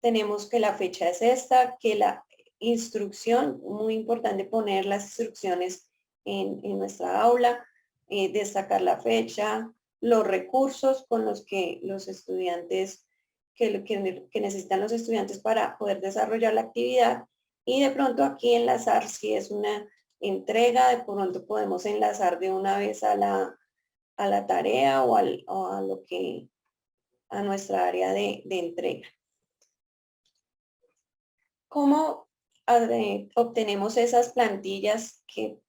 tenemos que la fecha es esta, que la instrucción, muy importante poner las instrucciones en nuestra aula, destacar la fecha, los recursos con los que los estudiantes, que necesitan los estudiantes para poder desarrollar la actividad y de pronto aquí enlazar si es una entrega, de pronto podemos enlazar de una vez a la tarea o a nuestra área de entrega. ¿Cómo obtenemos esas plantillas que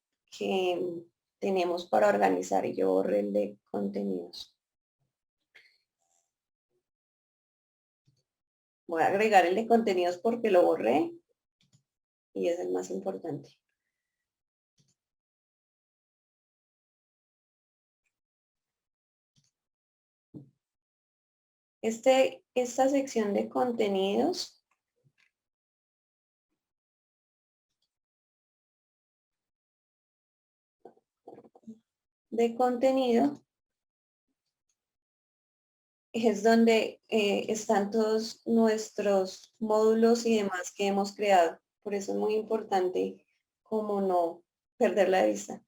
tenemos para organizar? Y yo borré el de contenidos. Voy a agregar el de contenidos porque lo borré y es el más importante. Esta sección de contenidos es donde están todos nuestros módulos y demás que hemos creado. Por eso es muy importante como no perderla de vista.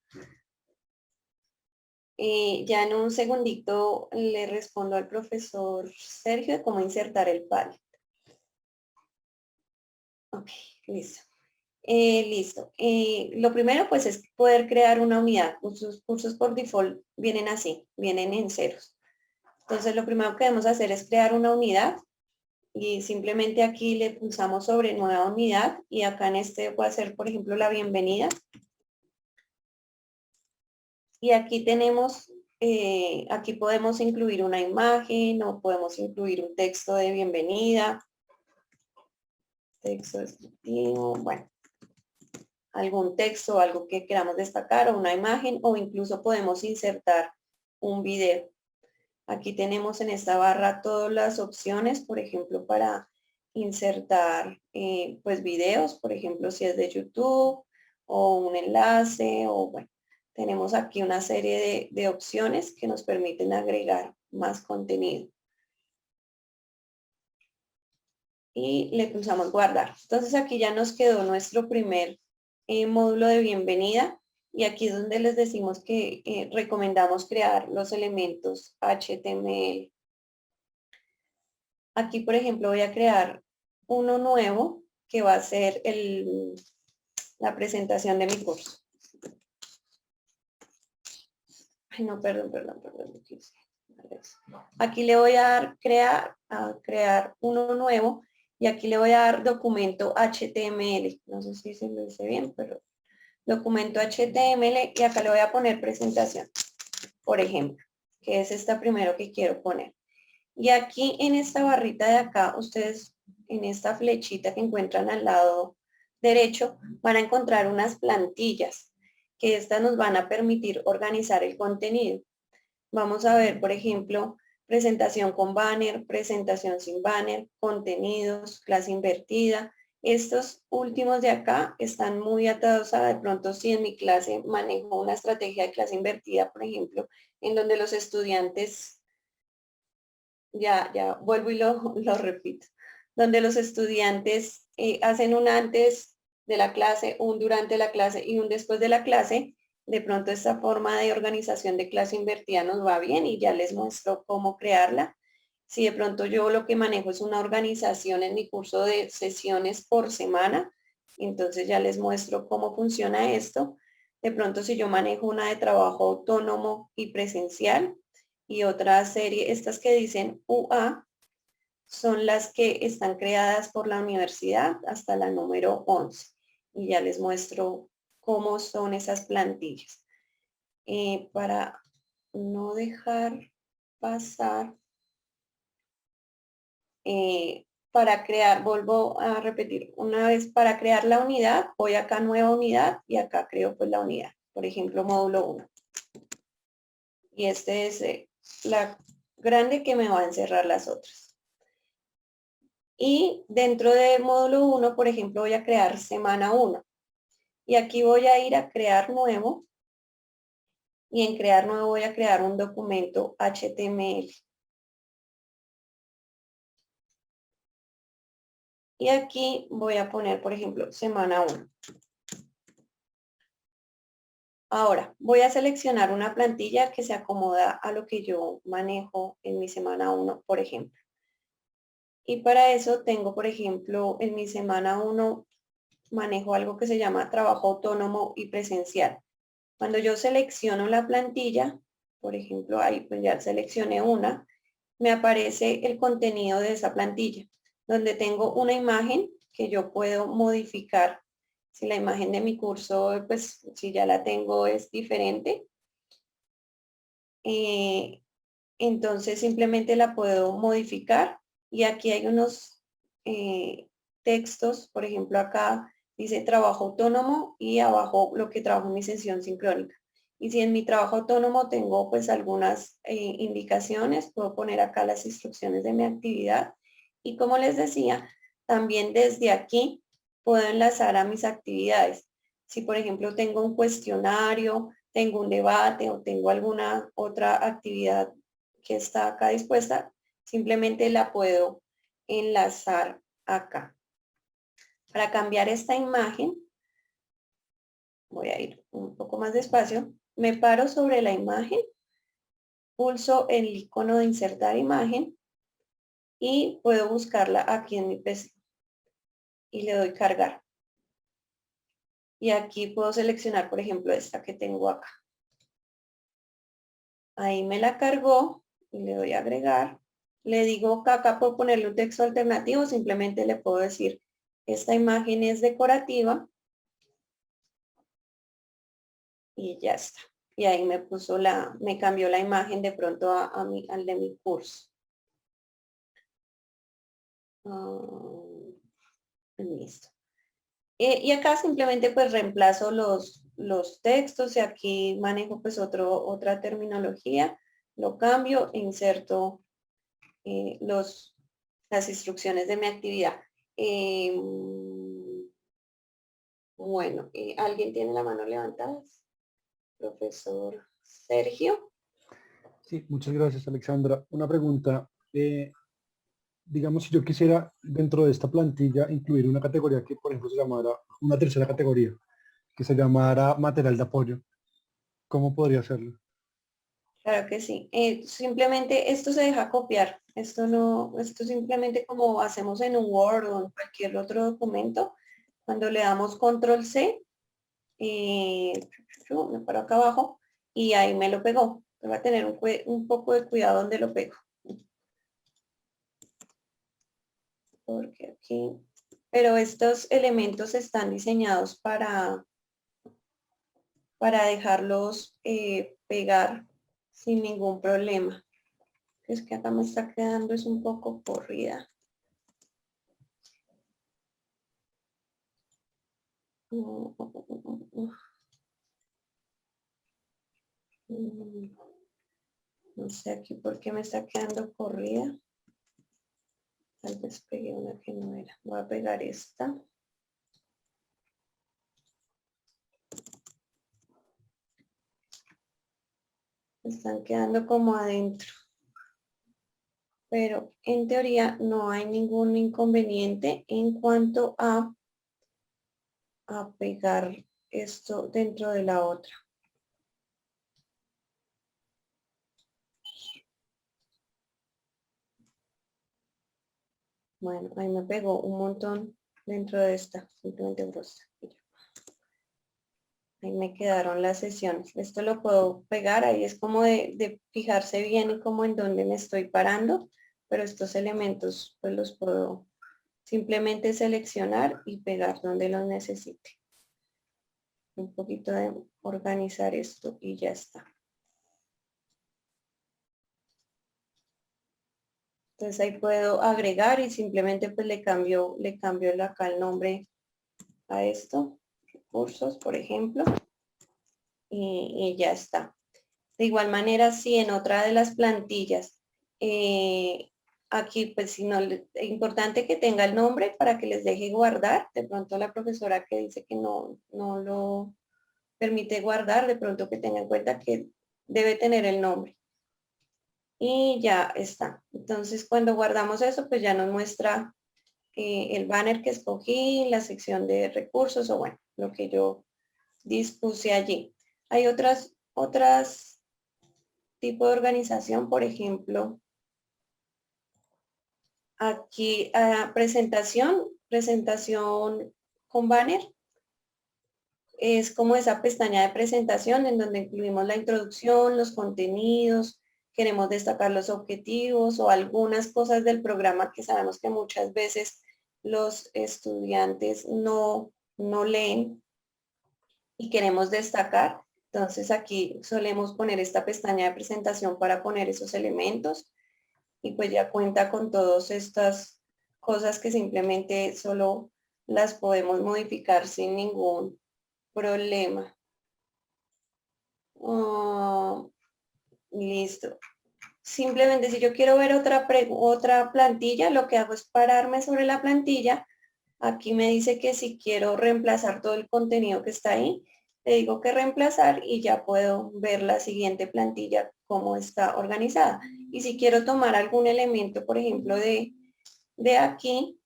Ya en un segundito le respondo al profesor Sergio de cómo insertar el Padlet. Ok, listo. Listo. Lo primero pues es poder crear una unidad. Sus cursos por default vienen así, vienen en ceros. Entonces lo primero que debemos hacer es crear una unidad y simplemente aquí le pulsamos sobre nueva unidad y acá en este voy a hacer por ejemplo la bienvenida. Y aquí tenemos, aquí podemos incluir una imagen o podemos incluir un texto de bienvenida. Texto descriptivo, bueno. Algún texto, algo que queramos destacar o una imagen o incluso podemos insertar un video. Aquí tenemos en esta barra todas las opciones, por ejemplo, para insertar pues videos, por ejemplo, si es de YouTube o un enlace o bueno, tenemos aquí una serie de opciones que nos permiten agregar más contenido. Y le pulsamos guardar. Entonces aquí ya nos quedó nuestro primer módulo de bienvenida y aquí es donde les decimos que recomendamos crear los elementos HTML. Aquí, por ejemplo, voy a crear uno nuevo que va a ser la presentación de mi curso. Ay, no, perdón. Aquí le voy a crear uno nuevo y aquí le voy a dar documento HTML. No sé si se lo dice bien, pero documento HTML y acá le voy a poner presentación, por ejemplo, que es esta primero que quiero poner. Y aquí en esta barrita de acá, ustedes en esta flechita que encuentran al lado derecho, van a encontrar unas plantillas que estas nos van a permitir organizar el contenido. Vamos a ver, por ejemplo, presentación con banner, presentación sin banner, contenidos, clase invertida. Estos últimos de acá están muy atados a de pronto si en mi clase manejo una estrategia de clase invertida, por ejemplo, en donde los estudiantes, ya vuelvo y lo repito, donde los estudiantes hacen un antes de la clase, un durante la clase y un después de la clase, de pronto esta forma de organización de clase invertida nos va bien y ya les muestro cómo crearla. Si de pronto yo lo que manejo es una organización en mi curso de sesiones por semana, entonces ya les muestro cómo funciona esto. De pronto si yo manejo una de trabajo autónomo y presencial y otra serie, estas que dicen UA, son las que están creadas por la universidad hasta la número 11. Y ya les muestro cómo son esas plantillas. Para no dejar pasar, para crear, vuelvo a repetir una vez, para crear la unidad, voy acá a nueva unidad y acá creo pues la unidad. Por ejemplo, módulo 1. Y este es la grande que me va a encerrar las otras. Y dentro de módulo 1, por ejemplo, voy a crear semana 1. Y aquí voy a ir a crear nuevo. Y en crear nuevo voy a crear un documento HTML. Y aquí voy a poner, por ejemplo, semana 1. Ahora, voy a seleccionar una plantilla que se acomoda a lo que yo manejo en mi semana 1, por ejemplo. Y para eso tengo, por ejemplo, en mi semana 1 manejo algo que se llama trabajo autónomo y presencial. Cuando yo selecciono la plantilla, por ejemplo, ahí pues ya seleccioné una, me aparece el contenido de esa plantilla, donde tengo una imagen que yo puedo modificar. Si la imagen de mi curso, pues si ya la tengo es diferente, entonces simplemente la puedo modificar y aquí hay unos textos, por ejemplo acá dice trabajo autónomo y abajo lo que trabajo en mi sesión sincrónica. Y si en mi trabajo autónomo tengo pues algunas indicaciones, puedo poner acá las instrucciones de mi actividad. Y como les decía, también desde aquí puedo enlazar a mis actividades. Si por ejemplo tengo un cuestionario, tengo un debate o tengo alguna otra actividad que está acá dispuesta, simplemente la puedo enlazar acá. Para cambiar esta imagen, voy a ir un poco más despacio, me paro sobre la imagen, pulso el icono de insertar imagen y puedo buscarla aquí en mi PC y le doy cargar. Y aquí puedo seleccionar, por ejemplo, esta que tengo acá. Ahí me la cargó y le doy a agregar. Le digo que acá puedo ponerle un texto alternativo, simplemente le puedo decir, esta imagen es decorativa y ya está. Y ahí me puso me cambió la imagen de pronto al de mi curso. Listo. Y acá simplemente pues reemplazo los textos y aquí manejo pues otra terminología. Lo cambio, inserto las instrucciones de mi actividad. Bueno, ¿alguien tiene la mano levantada? Profesor Sergio. Sí, muchas gracias, Alexandra. Una pregunta. Digamos, si yo quisiera dentro de esta plantilla incluir una categoría que, por ejemplo, se llamara una tercera categoría, que se llamara material de apoyo, ¿cómo podría hacerlo? Claro que sí. Simplemente esto se deja copiar. Esto simplemente como hacemos en un Word o en cualquier otro documento, cuando le damos control C, me paro acá abajo y ahí me lo pegó. Voy a tener un poco de cuidado donde lo pego. Porque aquí, pero estos elementos están diseñados para dejarlos pegar sin ningún problema. Es que acá me está quedando es un poco corrida. No sé aquí por qué me está quedando corrida. Tal vez pegué una que no era. Voy a pegar esta. Están quedando como adentro. Pero en teoría no hay ningún inconveniente en cuanto a pegar esto dentro de la otra. Bueno, ahí me pegó un montón dentro de esta, simplemente brosta. Ahí me quedaron las sesiones. Esto lo puedo pegar, ahí es como de fijarse bien y como en dónde me estoy parando, pero estos elementos pues los puedo simplemente seleccionar y pegar donde los necesite. Un poquito de organizar esto y ya está. Entonces ahí puedo agregar y simplemente pues le cambio acá el nombre a esto, recursos, por ejemplo, y ya está. De igual manera, si en otra de las plantillas, aquí pues si no, es importante que tenga el nombre para que les deje guardar. De pronto la profesora que dice que no lo permite guardar, de pronto que tenga en cuenta que debe tener el nombre. Y ya está. Entonces cuando guardamos eso, pues ya nos muestra el banner que escogí, la sección de recursos o bueno, lo que yo dispuse allí. Hay otras tipo de organización, por ejemplo, aquí presentación con banner. Es como esa pestaña de presentación en donde incluimos la introducción, los contenidos, queremos destacar los objetivos o algunas cosas del programa que sabemos que muchas veces los estudiantes no leen y queremos destacar. Entonces aquí solemos poner esta pestaña de presentación para poner esos elementos y pues ya cuenta con todas estas cosas que simplemente solo las podemos modificar sin ningún problema. Listo. Simplemente si yo quiero ver otra plantilla, lo que hago es pararme sobre la plantilla. Aquí me dice que si quiero reemplazar todo el contenido que está ahí, le digo que reemplazar y ya puedo ver la siguiente plantilla cómo está organizada. Y si quiero tomar algún elemento, por ejemplo, de aquí,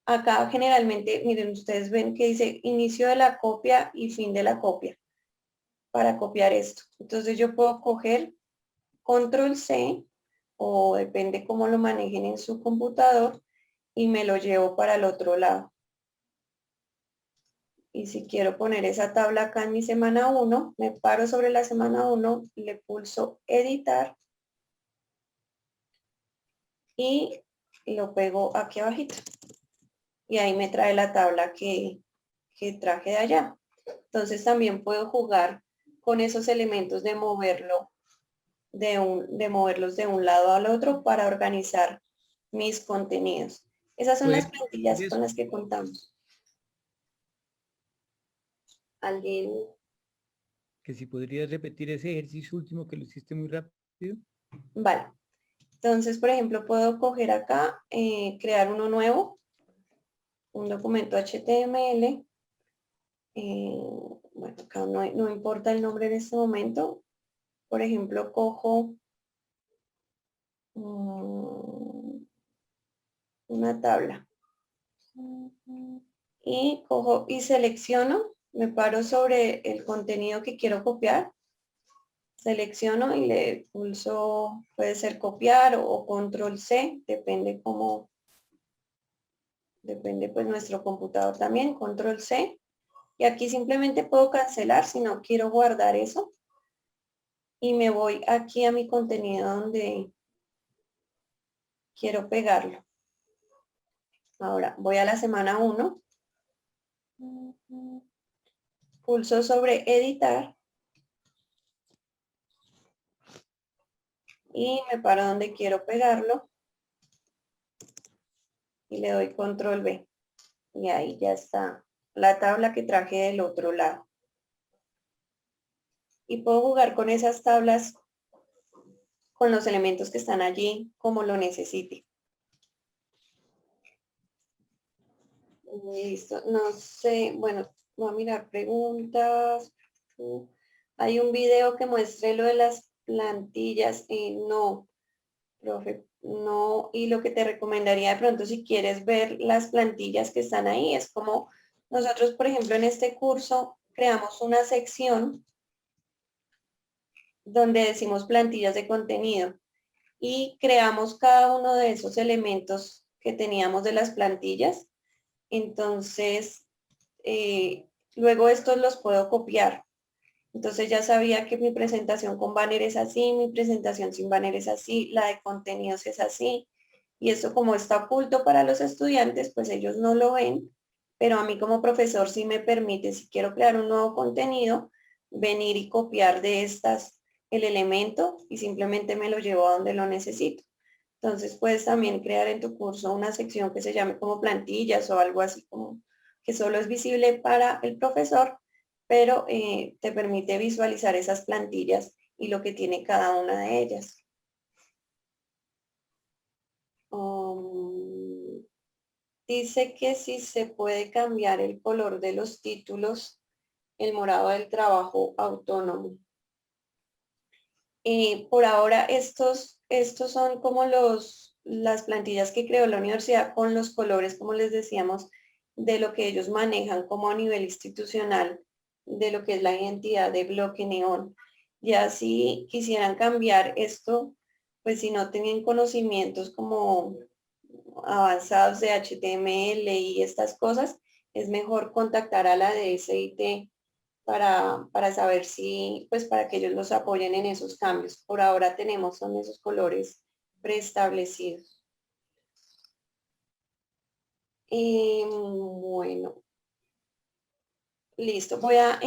acá generalmente, miren, ustedes ven que dice inicio de la copia y fin de la copia para copiar esto. Entonces yo puedo coger Control C o depende cómo lo manejen en su computador y me lo llevo para el otro lado. Y si quiero poner esa tabla acá en mi semana 1, me paro sobre la semana 1, le pulso editar y lo pego aquí abajito. Y ahí me trae la tabla que traje de allá. Entonces también puedo jugar con esos elementos de moverlos de un lado al otro para organizar mis contenidos. Esas son las plantillas con las que contamos. ¿Alguien? Que si podrías repetir ese ejercicio último que lo hiciste muy rápido. Vale. Entonces, por ejemplo, puedo coger acá, crear uno nuevo, un documento HTML. Bueno, acá no importa el nombre en este momento. Por ejemplo, cojo una tabla y cojo y selecciono, me paro sobre el contenido que quiero copiar, selecciono y le pulso, puede ser copiar o control C, depende pues nuestro computador también, control C, y aquí simplemente puedo cancelar si no quiero guardar eso y me voy aquí a mi contenido donde quiero pegarlo. Ahora voy a la semana 1, pulso sobre editar y me paro donde quiero pegarlo y le doy control B y ahí ya está la tabla que traje del otro lado. Y puedo jugar con esas tablas con los elementos que están allí como lo necesite. Listo, no sé, bueno, voy a mirar preguntas. Hay un video que muestre lo de las plantillas. No, profe, no. Y lo que te recomendaría de pronto si quieres ver las plantillas que están ahí, es como nosotros, por ejemplo, en este curso creamos una sección donde decimos plantillas de contenido y creamos cada uno de esos elementos que teníamos de las plantillas. Entonces, luego estos los puedo copiar. Entonces ya sabía que mi presentación con banner es así, mi presentación sin banner es así, la de contenidos es así. Y eso como está oculto para los estudiantes, pues ellos no lo ven, pero a mí como profesor sí me permite, si quiero crear un nuevo contenido, venir y copiar de estas el elemento y simplemente me lo llevo a donde lo necesito. Entonces puedes también crear en tu curso una sección que se llame como plantillas o algo así como que solo es visible para el profesor, pero te permite visualizar esas plantillas y lo que tiene cada una de ellas. Dice que si se puede cambiar el color de los títulos, el morado del trabajo autónomo. Por ahora estos son como las plantillas que creó la universidad con los colores, como les decíamos, de lo que ellos manejan como a nivel institucional, de lo que es la identidad de bloque neón. Ya si quisieran cambiar esto, pues si no tienen conocimientos como avanzados de HTML y estas cosas, es mejor contactar a la DSIT para saber si, pues para que ellos los apoyen en esos cambios. Por ahora tenemos son esos colores preestablecidos. Bueno, listo. Voy a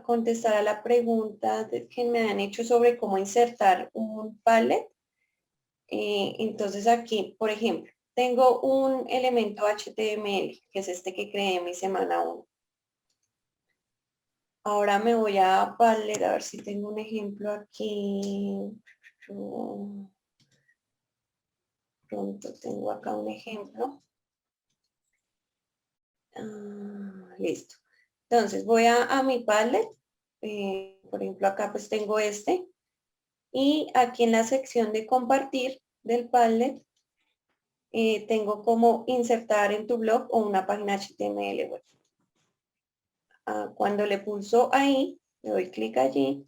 contestar a la pregunta que me han hecho sobre cómo insertar un palette. Entonces aquí, por ejemplo, tengo un elemento HTML, que es este que creé en mi semana 1. Ahora me voy a Padlet, a ver si tengo un ejemplo aquí. Pronto tengo acá un ejemplo. Listo. Entonces voy a mi Padlet. Por ejemplo, acá pues tengo este. Y aquí en la sección de compartir del Padlet, tengo como insertar en tu blog o una página HTML web. Cuando le pulso ahí, le doy clic allí,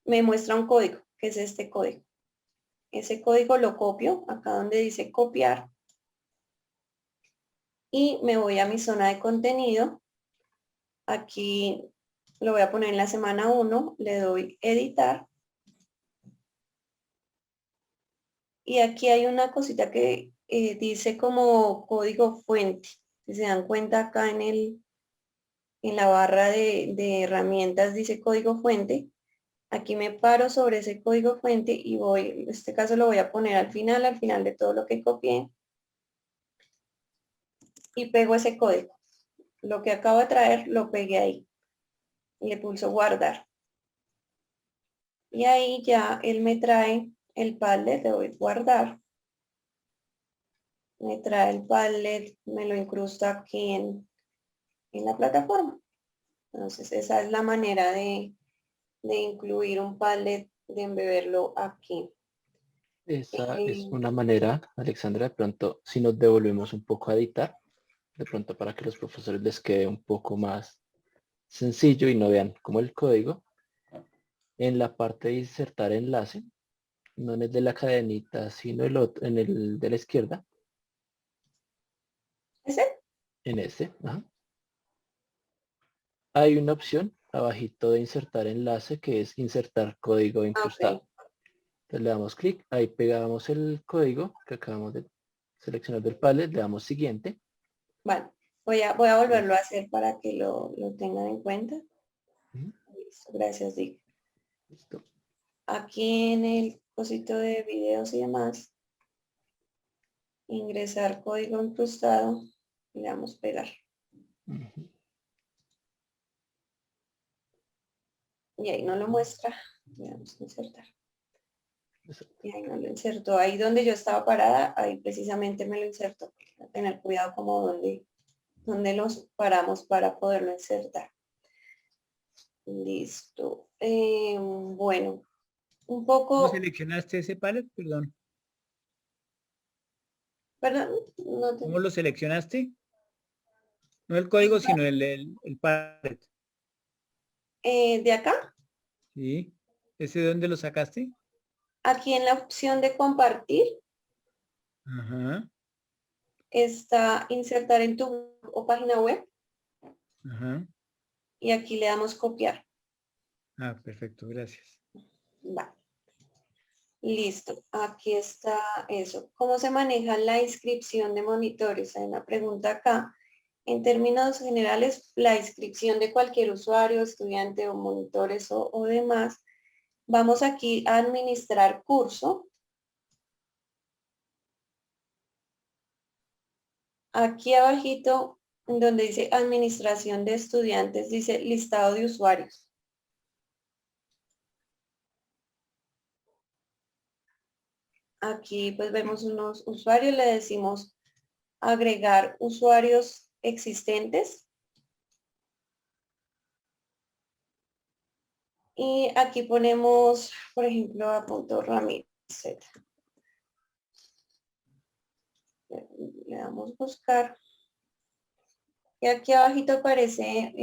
me muestra un código, que es este código. Ese código lo copio, acá donde dice copiar, y me voy a mi zona de contenido. Aquí lo voy a poner en la semana 1, le doy editar. Y aquí hay una cosita que dice como código fuente. Si se dan cuenta acá en la barra de herramientas dice código fuente. Aquí me paro sobre ese código fuente y voy, en este caso lo voy a poner al final de todo lo que copié. Y pego ese código. Lo que acabo de traer lo pegué ahí. Le pulso guardar. Y ahí ya él me trae el Padlet, le doy guardar. Me trae el Padlet, me lo incrusta aquí en la plataforma. Entonces esa es la manera de incluir un Padlet, de embeberlo aquí. Esa es una manera, Alexandra, de pronto, si nos devolvemos un poco a editar, de pronto para que los profesores les quede un poco más sencillo y no vean como el código. En la parte de insertar enlace, no en el de la cadenita, sino en el de la izquierda. ¿Ese? En ese. Ajá. Hay una opción abajito de insertar enlace que es insertar código incrustado. Okay. Entonces le damos clic, ahí pegamos el código que acabamos de seleccionar del Padlet, le damos siguiente. Vale, voy a volverlo a hacer para que lo tengan en cuenta. Listo, gracias, Dick. Listo. Aquí en el cosito de videos y demás, ingresar código incrustado y le damos pegar. Y ahí no lo muestra, le damos insertar. Y ahí no lo insertó. Ahí donde yo estaba parada, ahí precisamente me lo insertó. Hay que tener cuidado como donde los paramos para poderlo insertar. Listo. Bueno, un ¿Cómo poco... seleccionaste ese palette? Perdón. Perdón, no te... ¿Cómo lo seleccionaste? No el código, sino el palette. ¿De acá? ¿Sí? ¿Ese de dónde lo sacaste? Aquí en la opción de compartir Ajá, está insertar en tu o página web ajá. y aquí le damos copiar. Ah, perfecto, gracias. Vale. Listo, aquí está eso. ¿Cómo se maneja la inscripción de monitores? Hay una pregunta acá. En términos generales, la inscripción de cualquier usuario, estudiante o monitores o demás, vamos aquí a administrar curso. Aquí abajito, donde dice administración de estudiantes, dice listado de usuarios. Aquí pues vemos unos usuarios, le decimos agregar usuarios existentes. Y aquí ponemos, por ejemplo, a punto Ramírez. Le damos buscar. Y aquí abajito aparece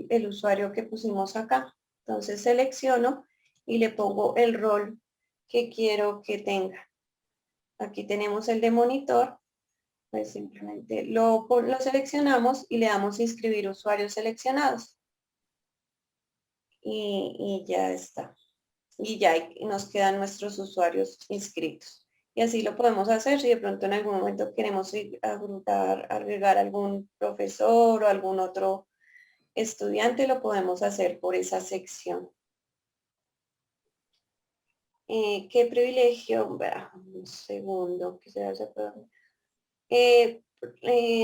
el usuario que pusimos acá. Entonces selecciono y le pongo el rol que quiero que tenga. Aquí tenemos el de monitor. Pues simplemente lo seleccionamos y le damos inscribir usuarios seleccionados. Y ya está. Y ya nos quedan nuestros usuarios inscritos. Y así lo podemos hacer si de pronto en algún momento queremos agregar algún profesor o algún otro estudiante, lo podemos hacer por esa sección. ¿Qué privilegio? Un segundo, que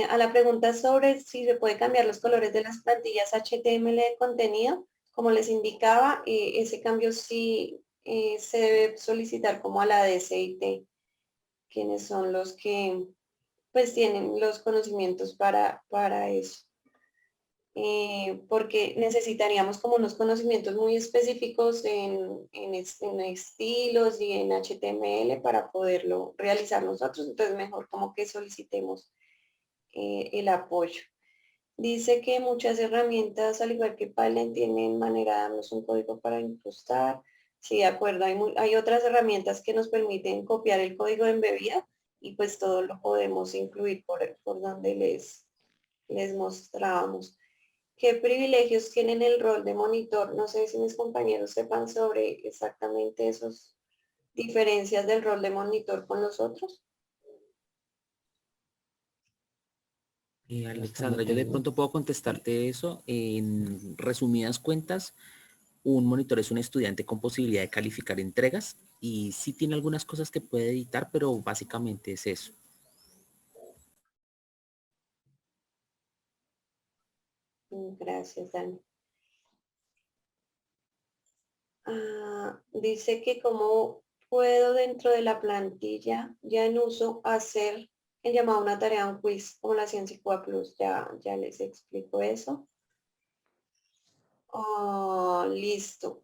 a la pregunta sobre si se puede cambiar los colores de las plantillas HTML de contenido, como les indicaba, ese cambio sí se debe solicitar como a la DCIT, quienes son los que pues tienen los conocimientos para eso. Porque necesitaríamos como unos conocimientos muy específicos en estilos y en HTML para poderlo realizar nosotros, entonces mejor como que solicitemos el apoyo. Dice que muchas herramientas, al igual que Palen, tienen manera de darnos un código para incrustar. Sí, de acuerdo, hay otras herramientas que nos permiten copiar el código de embebida y pues todo lo podemos incluir por donde les mostrábamos. ¿Qué privilegios tienen el rol de monitor? No sé si mis compañeros sepan sobre exactamente esas diferencias del rol de monitor con los otros. Alexandra, yo de pronto puedo contestarte eso. En resumidas cuentas, un monitor es un estudiante con posibilidad de calificar entregas y sí tiene algunas cosas que puede editar, pero básicamente es eso. Gracias, Dani. Dice que cómo puedo dentro de la plantilla ya en uso hacer el llamado una tarea, un quiz, como la hacía en Cicua Plus. Ya les explico eso. Listo.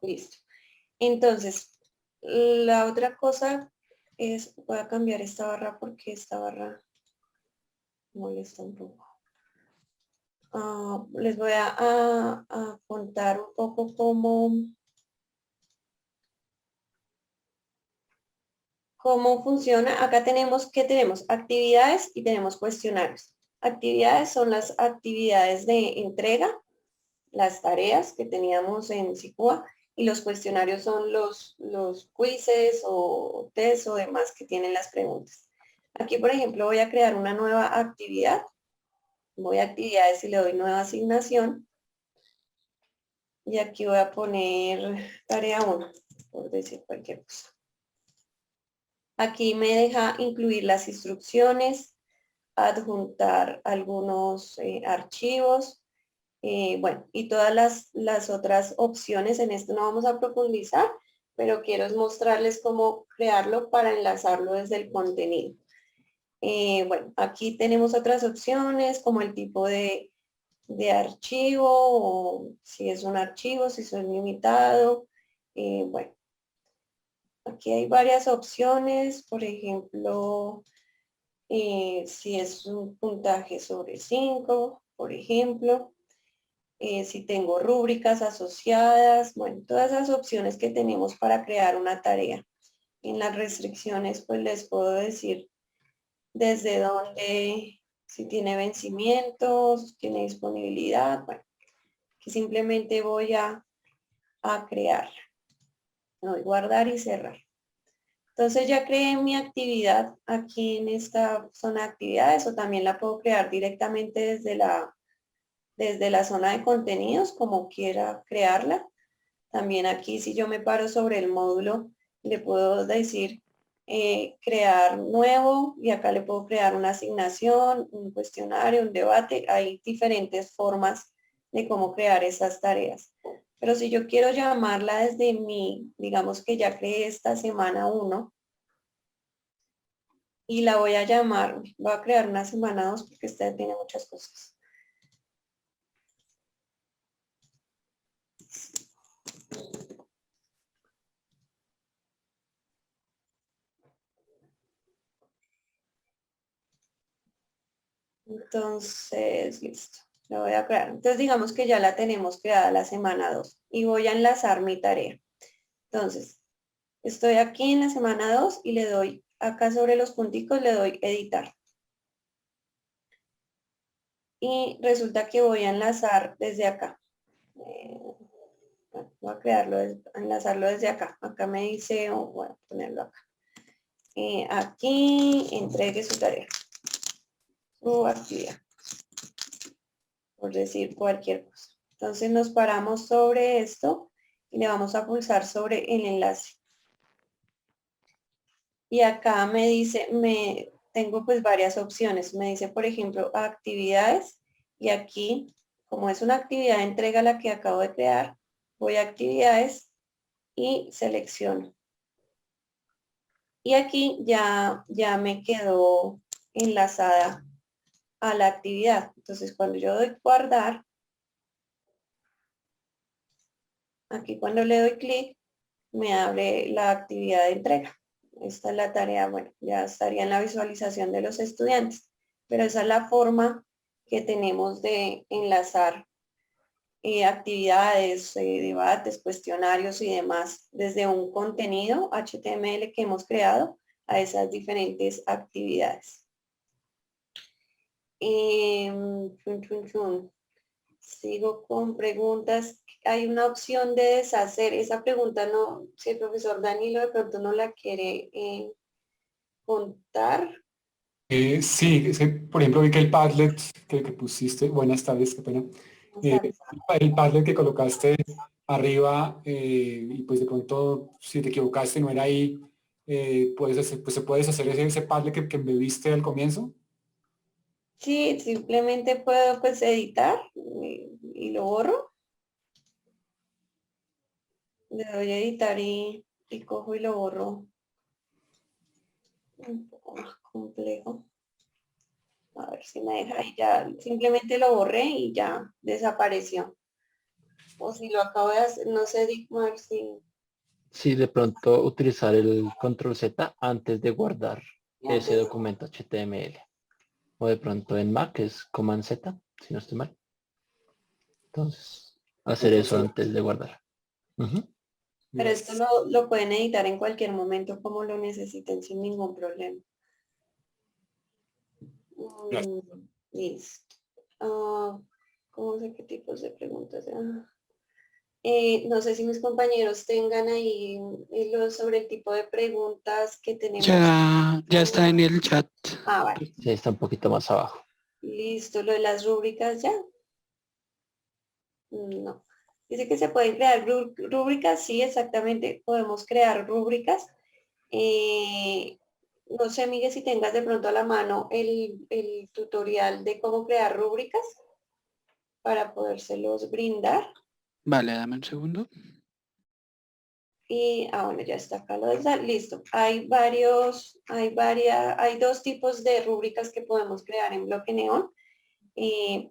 Entonces, la otra cosa es, voy a cambiar esta barra porque esta barra molesta un poco. Les voy a contar un poco cómo funciona. Acá tenemos, ¿qué tenemos? Actividades y tenemos cuestionarios. Actividades son las actividades de entrega, las tareas que teníamos en Cicua, y los cuestionarios son los quizzes o test o demás que tienen las preguntas. Aquí, por ejemplo, voy a crear una nueva actividad. Voy a actividades y le doy nueva asignación. Y aquí voy a poner tarea 1, por decir cualquier cosa. Aquí me deja incluir las instrucciones, adjuntar algunos archivos, bueno, y todas las otras opciones. En esto no vamos a profundizar, pero quiero mostrarles cómo crearlo para enlazarlo desde el contenido. Bueno, aquí tenemos otras opciones como el tipo de archivo, o si es un archivo, si son limitado. Bueno, aquí hay varias opciones, por ejemplo, si es un puntaje sobre 5, por ejemplo, si tengo rúbricas asociadas, bueno, todas esas opciones que tenemos para crear una tarea. En las restricciones, pues les puedo decir desde dónde, si tiene vencimientos, tiene disponibilidad, bueno, que simplemente voy a crear. Voy a guardar y cerrar. Entonces ya creé mi actividad aquí en esta zona de actividades, o también la puedo crear directamente desde la zona de contenidos, como quiera crearla. También aquí, si yo me paro sobre el módulo, le puedo decir crear nuevo, y acá le puedo crear una asignación, un cuestionario, un debate. Hay diferentes formas de cómo crear esas tareas. Pero si yo quiero llamarla desde digamos que ya creé esta semana 1, y la voy a llamar, voy a crear una semana 2 porque esta tiene muchas cosas. Entonces, listo, la voy a crear. Entonces, digamos que ya la tenemos creada la semana 2 y voy a enlazar mi tarea. Entonces, estoy aquí en la semana 2 y le doy acá sobre los punticos, le doy editar. Y resulta que voy a enlazar desde acá. Voy a enlazarlo desde acá. Acá me dice, voy a ponerlo acá. Aquí entregue su tarea, su actividad, por decir cualquier cosa. Entonces nos paramos sobre esto y le vamos a pulsar sobre el enlace. Y acá me dice, tengo pues varias opciones. Me dice, por ejemplo, actividades, y aquí, como es una actividad de entrega la que acabo de crear, voy a actividades y selecciono. Y aquí ya me quedó enlazada a la actividad. Entonces, cuando yo doy guardar, aquí cuando le doy clic, me abre la actividad de entrega. Esta es la tarea, bueno, ya estaría en la visualización de los estudiantes, pero esa es la forma que tenemos de enlazar actividades, debates, cuestionarios y demás desde un contenido HTML que hemos creado a esas diferentes actividades. Sigo con preguntas. Hay una opción de deshacer. Esa pregunta no, si el profesor Danilo de pronto no la quiere contar. Sí, es que, por ejemplo, vi que el Padlet que pusiste, buenas tardes, qué pena. El Padlet que colocaste arriba, y pues de pronto, si te equivocaste, no era ahí, pues se puede deshacer ese Padlet que embebiste al comienzo. Sí, simplemente puedo pues editar y lo borro. Le doy a editar y cojo y lo borro. Un poco más complejo. A ver si me deja, y ya simplemente lo borré y ya desapareció. O si lo acabo de hacer, no sé, a ver si... Sí, de pronto utilizar el control Z antes de guardar ese documento HTML. O de pronto en Mac es Command Z, si no estoy mal. Entonces, hacer eso antes de guardar. Pero esto lo pueden editar en cualquier momento como lo necesiten sin ningún problema. Listo. ¿Cómo sé qué tipos de preguntas? No sé si mis compañeros tengan ahí sobre el tipo de preguntas que tenemos. Ya está en el chat. Vale. Sí, está un poquito más abajo. Listo, lo de las rúbricas ya. No. Dice que se pueden crear rúbricas, sí, exactamente, podemos crear rúbricas. No sé, Miguel, si tengas de pronto a la mano el tutorial de cómo crear rúbricas para podérselos brindar. Vale, dame un segundo. Y, bueno, ya está acá lo del listo. Hay dos tipos de rúbricas que podemos crear en bloque Neón,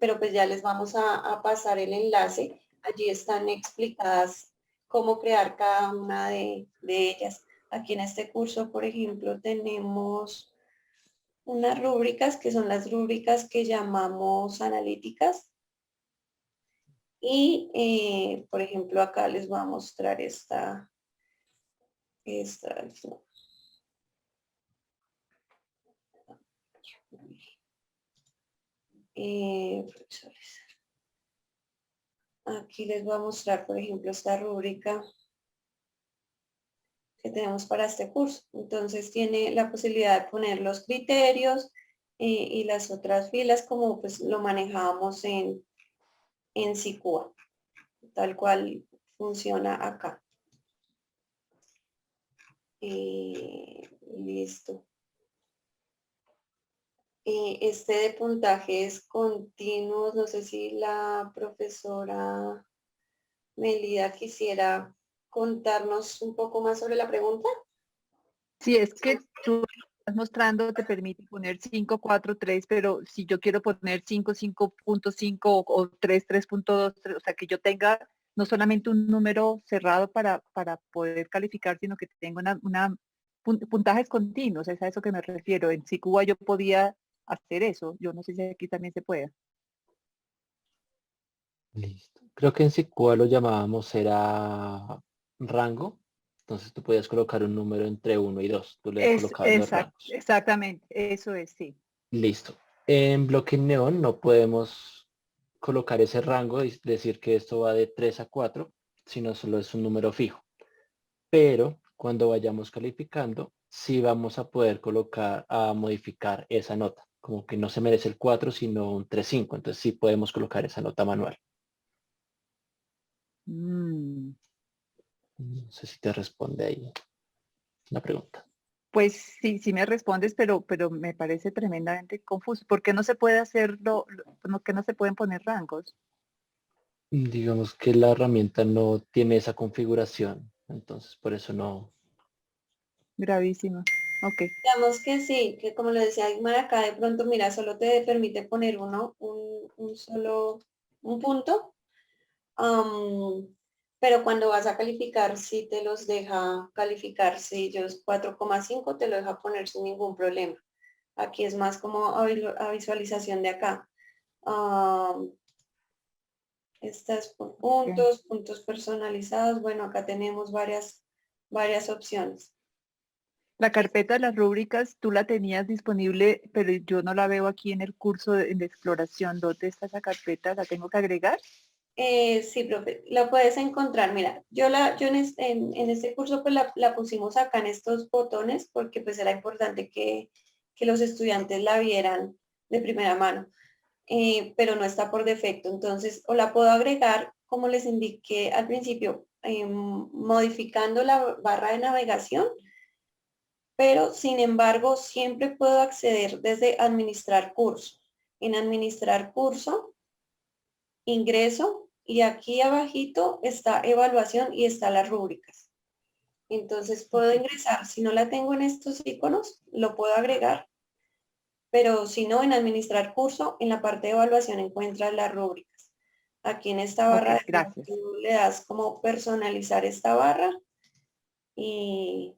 pero pues ya les vamos a pasar el enlace. Allí están explicadas cómo crear cada una de ellas. Aquí en este curso, por ejemplo, tenemos unas rúbricas que son las rúbricas que llamamos analíticas. Y, por ejemplo, acá les voy a mostrar esta. Aquí les voy a mostrar, por ejemplo, esta rúbrica que tenemos para este curso. Entonces tiene la posibilidad de poner los criterios y las otras filas como pues lo manejábamos en SICUA, tal cual funciona acá. Listo. Este de puntajes continuos, no sé si la profesora Melida quisiera contarnos un poco más sobre la pregunta. Sí, es que tú estás mostrando, te permite poner 5, 4, 3, pero si yo quiero poner 5, 5.5 o 3, 3.2, o sea, que yo tenga no solamente un número cerrado para poder calificar, sino que tenga puntajes continuos, es a eso que me refiero. En SICUA yo podía hacer eso, yo no sé si aquí también se puede. Listo. Creo que en SICUA lo llamábamos era rango. Entonces tú podías colocar un número entre 1 y 2. Tú le colocabas los rangos. Exactamente, eso es, sí. Listo. En bloque Neón no podemos colocar ese rango y decir que esto va de 3 a 4, sino solo es un número fijo. Pero cuando vayamos calificando, sí vamos a poder modificar esa nota. Como que no se merece el 4, sino un 3.5. Entonces sí podemos colocar esa nota manual. No sé si te responde ahí la pregunta. Pues sí, sí me respondes, pero me parece tremendamente confuso. ¿Por qué no se puede hacerlo? ¿Por qué no se pueden poner rangos? Digamos que la herramienta no tiene esa configuración, entonces por eso no. Gravísimo. Ok. Digamos que sí, que como le decía Aymar acá, de pronto, mira, solo te permite poner un punto, pero cuando vas a calificar, sí te los deja calificar, si ellos 4,5 te lo deja poner sin ningún problema. Aquí es más como a visualización de acá. Estas por puntos, puntos personalizados. Bueno, acá tenemos varias opciones. La carpeta de las rúbricas, tú la tenías disponible, pero yo no la veo aquí en el curso de exploración. ¿Dónde está esa carpeta? ¿La tengo que agregar? Sí, profe, la puedes encontrar. Mira, yo en este curso pues la pusimos acá en estos botones porque pues era importante que los estudiantes la vieran de primera mano, pero no está por defecto. Entonces, o la puedo agregar, como les indiqué al principio, modificando la barra de navegación, pero sin embargo siempre puedo acceder desde administrar curso. En administrar curso, ingreso y aquí abajito está evaluación y está las rúbricas. Entonces puedo ingresar, si no la tengo en estos iconos, lo puedo agregar, pero si no, en administrar curso, en la parte de evaluación encuentras las rúbricas. Aquí en esta barra tú le das como personalizar esta barra y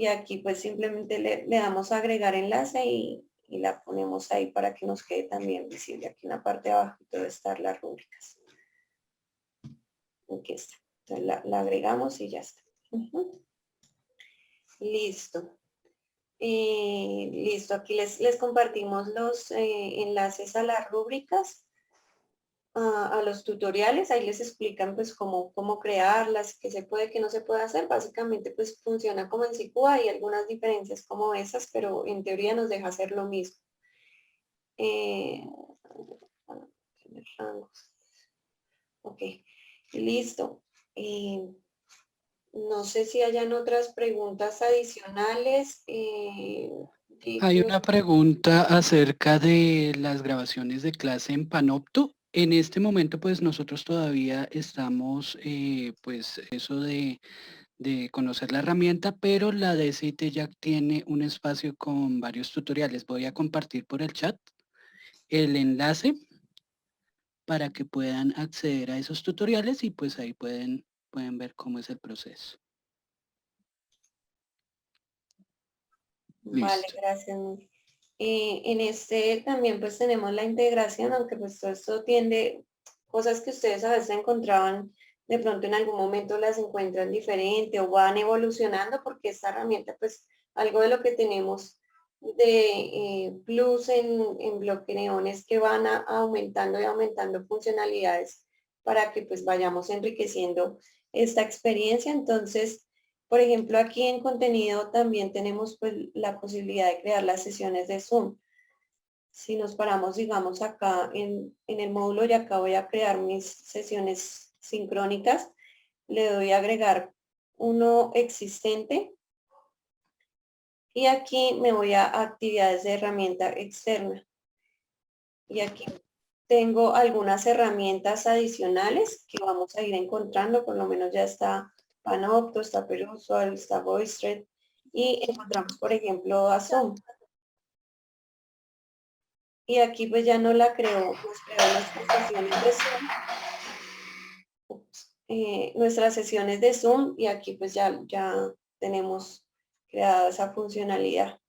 aquí pues simplemente le damos a agregar enlace y la ponemos ahí para que nos quede también visible. Aquí en la parte de abajo debe estar las rúbricas. Aquí está. Entonces la agregamos y ya está. Listo. Listo. Aquí les compartimos los enlaces a las rúbricas, a los tutoriales. Ahí les explican pues cómo crearlas, qué se puede, qué no se puede hacer. Básicamente pues funciona como en SICUA. Hay algunas diferencias como esas, pero en teoría nos deja hacer lo mismo. Ok, listo. No sé si hayan otras preguntas adicionales. Hay una pregunta acerca de las grabaciones de clase en Panopto. En este momento, pues nosotros todavía estamos, pues eso de conocer la herramienta, pero la DSIT ya tiene un espacio con varios tutoriales. Voy a compartir por el chat el enlace para que puedan acceder a esos tutoriales y pues ahí pueden ver cómo es el proceso. Vale, Listo. gracias. En este también pues tenemos la integración, aunque pues todo esto tiende, cosas que ustedes a veces encontraban, de pronto en algún momento las encuentran diferente o van evolucionando, porque esta herramienta pues algo de lo que tenemos de plus en Bloque Neón es que van aumentando y aumentando funcionalidades para que pues vayamos enriqueciendo esta experiencia. Entonces, por ejemplo, aquí en contenido también tenemos pues la posibilidad de crear las sesiones de Zoom. Si nos paramos, digamos, acá en el módulo y acá voy a crear mis sesiones sincrónicas, le doy a agregar uno existente y aquí me voy a actividades de herramienta externa. Y aquí tengo algunas herramientas adicionales que vamos a ir encontrando, por lo menos ya está Panopto, está Perusual, está VoiceThread y encontramos, por ejemplo, a Zoom. Y aquí pues ya nos creó nuestras sesiones de Zoom. Nuestras sesiones de Zoom y aquí pues ya tenemos creada esa funcionalidad.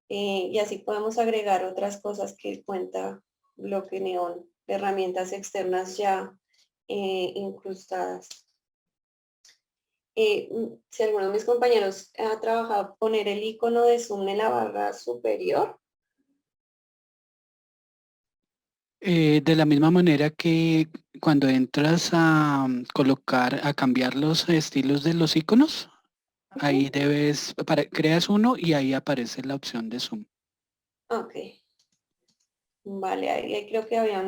Y así podemos agregar otras cosas que cuenta Bloque Neón, herramientas externas ya incrustadas. Si alguno de mis compañeros ha trabajado poner el icono de Zoom en la barra superior. De la misma manera que cuando entras a cambiar los estilos de los iconos, ahí creas uno y ahí aparece la opción de Zoom. Ok. Vale, ahí creo que había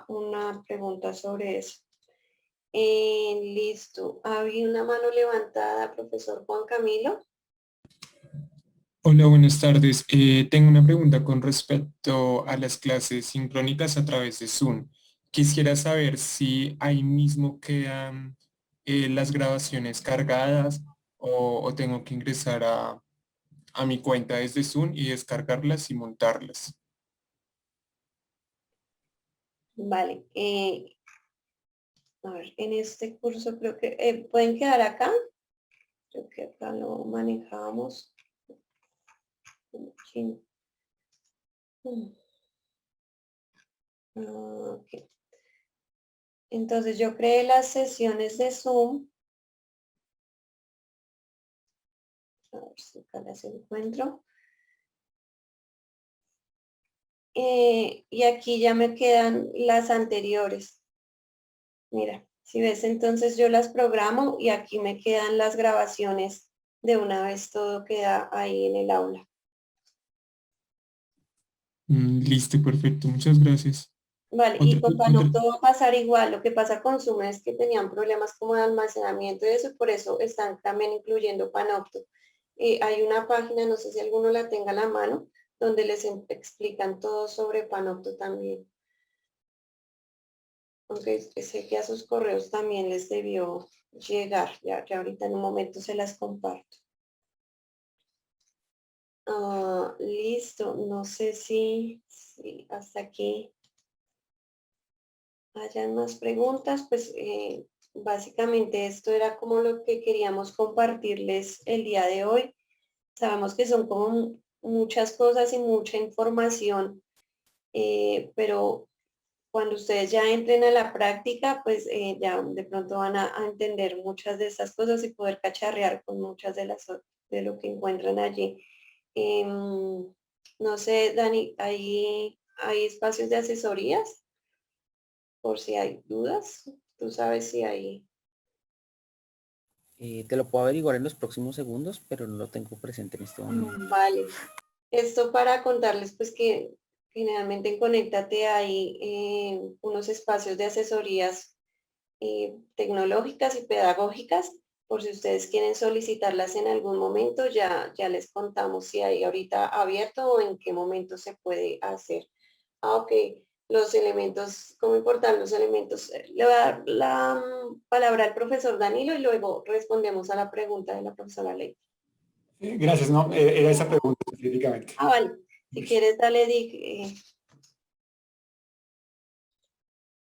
una pregunta sobre eso. Listo. Había una mano levantada, profesor Juan Camilo. Hola, buenas tardes. Tengo una pregunta con respecto a las clases sincrónicas a través de Zoom. Quisiera saber si ahí mismo quedan las grabaciones cargadas o tengo que ingresar a mi cuenta desde Zoom y descargarlas y montarlas. Vale. A ver, en este curso creo que pueden quedar acá. Creo que acá lo manejamos. Okay. Entonces yo creé las sesiones de Zoom. A ver si acá las encuentro. Y aquí ya me quedan las anteriores. Mira, si ves, entonces yo las programo y aquí me quedan las grabaciones de una vez, todo queda ahí en el aula. Listo, perfecto. Muchas gracias. Vale, y con Panopto va a pasar igual. Lo que pasa con Zoom es que tenían problemas como de almacenamiento y eso, por eso están también incluyendo Panopto. Hay una página, no sé si alguno la tenga a la mano, donde les explican todo sobre Panopto también. Aunque sé que a sus correos también les debió llegar. Ya ahorita en un momento se las comparto. Listo. No sé si hasta aquí hayan más preguntas. Pues básicamente esto era como lo que queríamos compartirles el día de hoy. Sabemos que son como muchas cosas y mucha información, pero cuando ustedes ya entren a la práctica, pues ya de pronto van a entender muchas de estas cosas y poder cacharrear con muchas de lo que encuentran allí. No sé, Dani, ¿hay espacios de asesorías? Por si hay dudas, tú sabes si hay. Te lo puedo averiguar en los próximos segundos, pero no lo tengo presente en este momento. Vale. Esto para contarles pues que generalmente en Conéctate hay unos espacios de asesorías tecnológicas y pedagógicas. Por si ustedes quieren solicitarlas en algún momento, ya les contamos si hay ahorita abierto o en qué momento se puede hacer. Ok, los elementos, cómo importar los elementos. Le voy a dar la palabra al profesor Danilo y luego respondemos a la pregunta de la profesora Ley. Gracias, no, era esa pregunta específicamente. Ah, vale. Si quieres, dale, Dick.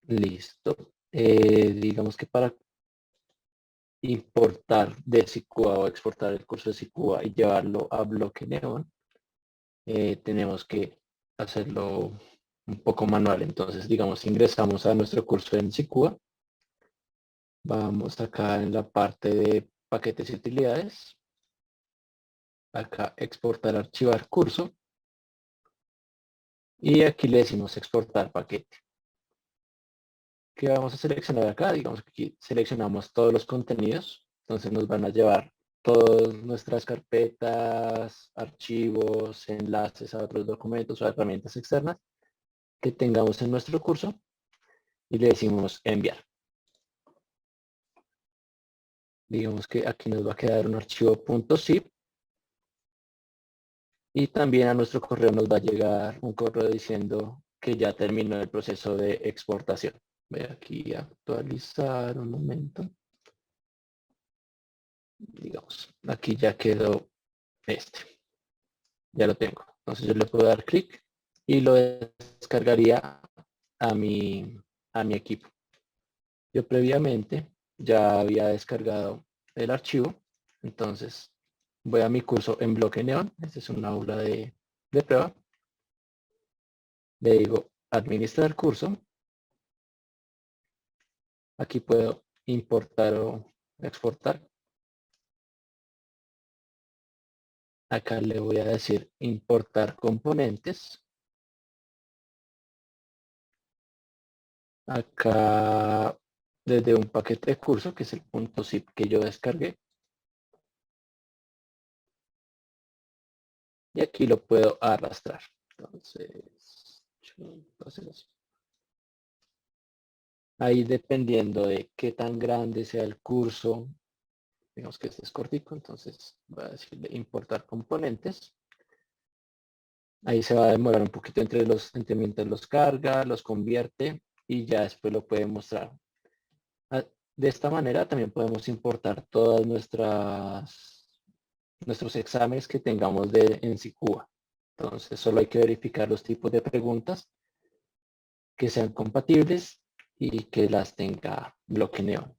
Listo. Digamos que para importar de SICUA o exportar el curso de SICUA y llevarlo a bloque Neon, tenemos que hacerlo un poco manual. Entonces, digamos, ingresamos a nuestro curso en SICUA. Vamos acá en la parte de paquetes y utilidades. Acá exportar, archivar curso. Y aquí le decimos exportar paquete. ¿Qué vamos a seleccionar acá? Digamos que aquí seleccionamos todos los contenidos. Entonces nos van a llevar todas nuestras carpetas, archivos, enlaces a otros documentos o herramientas externas que tengamos en nuestro curso y le decimos enviar. Digamos que aquí nos va a quedar un archivo .zip y también a nuestro correo nos va a llegar un correo diciendo que ya terminó el proceso de exportación. Voy aquí a actualizar un momento. Digamos, aquí ya quedó este. Ya lo tengo. Entonces yo le puedo dar clic y lo descargaría a mi equipo. Yo previamente ya había descargado el archivo. Entonces voy a mi curso en bloque Neon. Este es un aula de prueba. Le digo administrar curso. Aquí puedo importar o exportar. Acá le voy a decir importar componentes. Acá desde un paquete de curso, que es el .zip que yo descargué. Y aquí lo puedo arrastrar. Entonces, ahí dependiendo de qué tan grande sea el curso, digamos que este es cortico, entonces voy a decirle importar componentes. Ahí se va a demorar un poquito mientras los carga, los convierte y ya después lo puede mostrar. De esta manera también podemos importar todas nuestros exámenes que tengamos en SICUA. Entonces solo hay que verificar los tipos de preguntas que sean compatibles y que las tenga bloque Neon.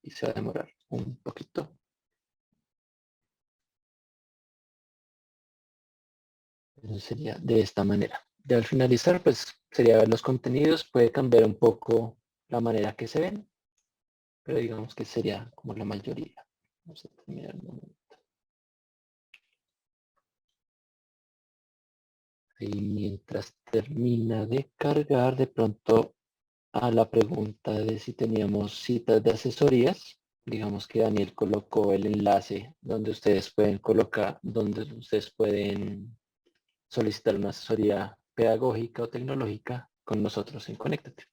Y se va a demorar un poquito. Eso sería de esta manera. Y al finalizar, pues sería ver los contenidos. Puede cambiar un poco la manera que se ven, pero digamos que sería como la mayoría. Vamos a terminar un momento. Y mientras termina de cargar, de pronto a la pregunta de si teníamos citas de asesorías, digamos que Daniel colocó el enlace donde ustedes pueden solicitar una asesoría pedagógica o tecnológica con nosotros en Conéctate.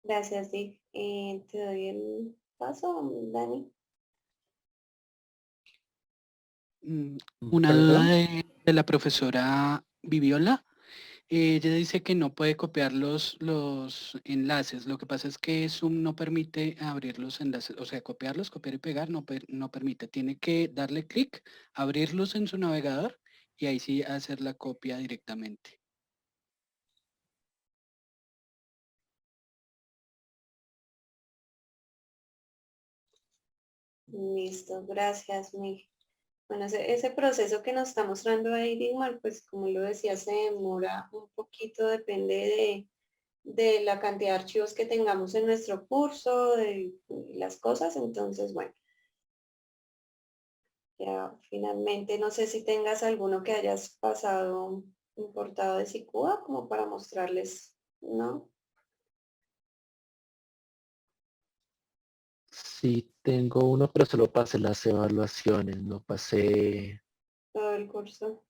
Gracias, Dick. Te doy el paso, Dani. Una duda de la profesora Viviola. Ella dice que no puede copiar los enlaces. Lo que pasa es que Zoom no permite abrir los enlaces, o sea, copiarlos, copiar y pegar no permite. Tiene que darle clic, abrirlos en su navegador y ahí sí hacer la copia directamente. Listo, gracias, Miguel. Bueno, ese proceso que nos está mostrando ahí, Digmar, pues como lo decía, se demora un poquito, depende de la cantidad de archivos que tengamos en nuestro curso, de las cosas, entonces, bueno. Ya finalmente, no sé si tengas alguno que hayas pasado importado de SICUA como para mostrarles, ¿no? Sí, tengo uno, pero solo pasé las evaluaciones, no pasé Todo el curso.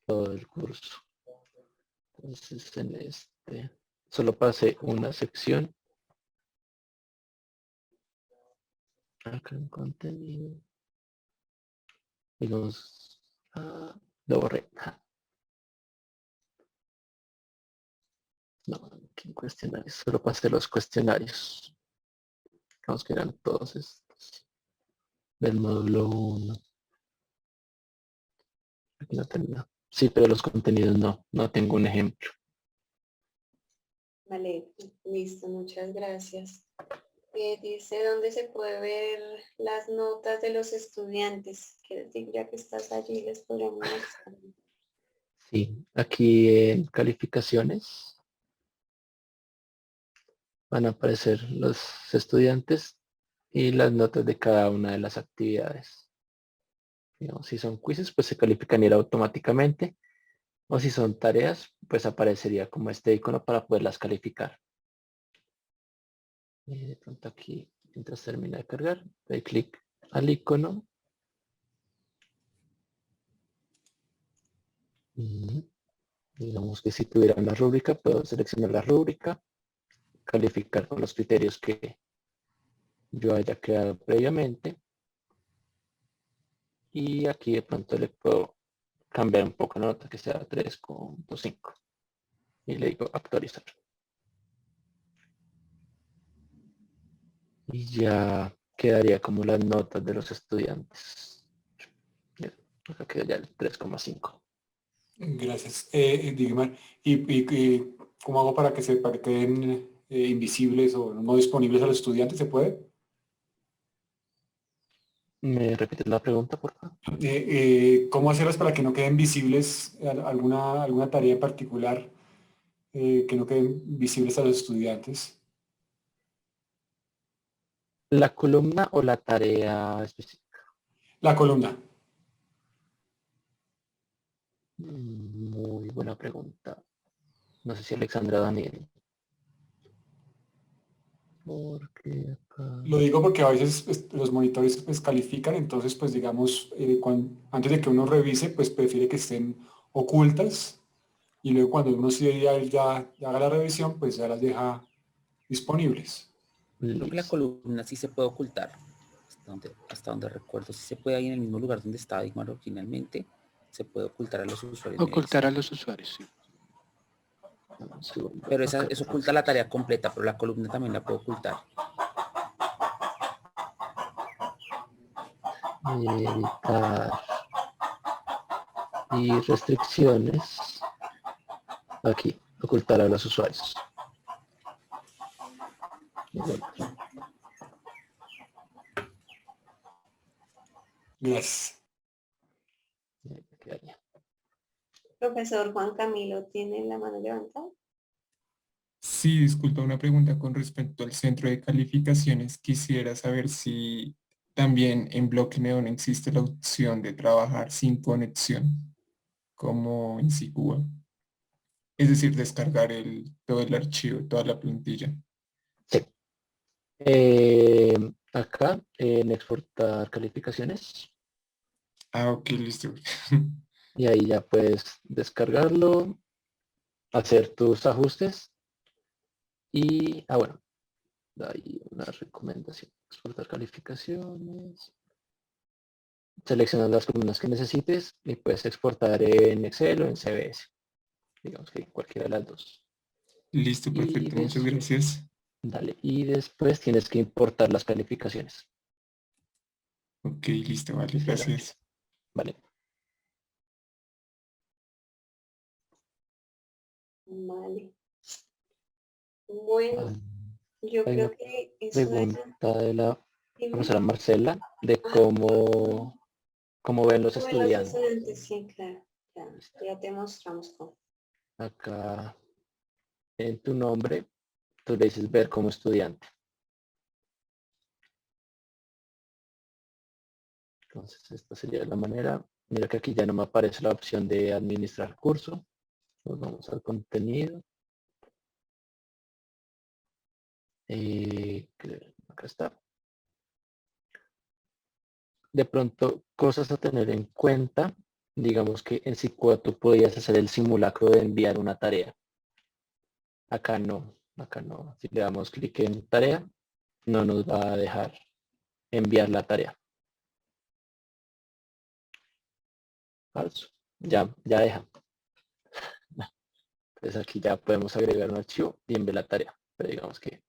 todo el curso. Entonces en solo pasé una sección. Acá en contenido. digamos, lo borré. No, aquí en cuestionarios, solo pasé los cuestionarios. Vamos que eran todos estos. Del módulo 1. Aquí no tengo. Sí, pero los contenidos no tengo un ejemplo. Vale, listo, muchas gracias. Dice dónde se puede ver las notas de los estudiantes. Que ya que estás allí les podremos mostrar. Sí, aquí en calificaciones van a aparecer los estudiantes y las notas de cada una de las actividades. Digamos, si son quizzes, pues se califican automáticamente. O si son tareas, pues aparecería como este icono para poderlas calificar. Y de pronto aquí, mientras termina de cargar, doy clic al icono. Y digamos que si tuviera una rúbrica, puedo seleccionar la rúbrica, calificar con los criterios que yo haya creado previamente. Y aquí de pronto le puedo cambiar un poco la nota, que sea 3.5. Y le digo actualizar. Y ya quedaría como las notas de los estudiantes. Acá queda ya el 3.5. Gracias, Digmar. ¿Y cómo hago para que queden invisibles o no disponibles a los estudiantes? ¿Se puede? ¿Me repites la pregunta, por favor? ¿Cómo hacerlas para que no queden visibles alguna tarea en particular, que no queden visibles a los estudiantes? ¿La columna o la tarea específica? La columna. Muy buena pregunta. No sé si Alexandra o Daniel. Porque acá... Lo digo porque a veces pues, los monitores pues, califican, entonces pues digamos, antes de que uno revise, pues prefiere que estén ocultas y luego cuando uno sí ya haga la revisión, pues ya las deja disponibles. Creo que la columna sí se puede ocultar. Hasta donde recuerdo, sí se puede ahí en el mismo lugar donde estaba Digmar originalmente, se puede ocultar a los usuarios. Ocultar a los usuarios, sí. Pero eso oculta la tarea completa, pero la columna también la puedo ocultar. Editar. Y restricciones. Aquí, ocultar a los usuarios. Gracias. Profesor Juan Camilo, ¿tiene la mano levantada? Sí, disculpa, una pregunta con respecto al centro de calificaciones. Quisiera saber si también en Bloque Neón existe la opción de trabajar sin conexión, como en Sicua. Es decir, descargar todo el archivo, toda la plantilla. Sí. Acá, en exportar calificaciones. Ah, ok, listo. Y ahí ya puedes descargarlo, hacer tus ajustes. Y, bueno, hay una recomendación. Exportar calificaciones. Seleccionas las columnas que necesites y puedes exportar en Excel o en CBS. Digamos que cualquiera de las dos. Listo, perfecto, muchas gracias. Dale, y después tienes que importar las calificaciones. Ok, listo, vale, gracias. Vale. Vale. Bueno, yo Hay creo una que eso era... pregunta de la profesora Marcela de cómo ven los Bueno, los estudiantes. estudiantes, sí, claro. Ya te mostramos cómo. Acá en tu nombre, tú le dices ver como estudiante. Entonces, esta sería la manera. Mira que aquí ya no me aparece la opción de administrar curso. Nos vamos al contenido. Acá está. De pronto, cosas a tener en cuenta. Digamos que en Sicua tú podías hacer el simulacro de enviar una tarea. Acá no. Si le damos clic en tarea, no nos va a dejar enviar la tarea. falso. Ya deja. Entonces aquí ya podemos agregar un archivo y enviar la tarea. Pero digamos que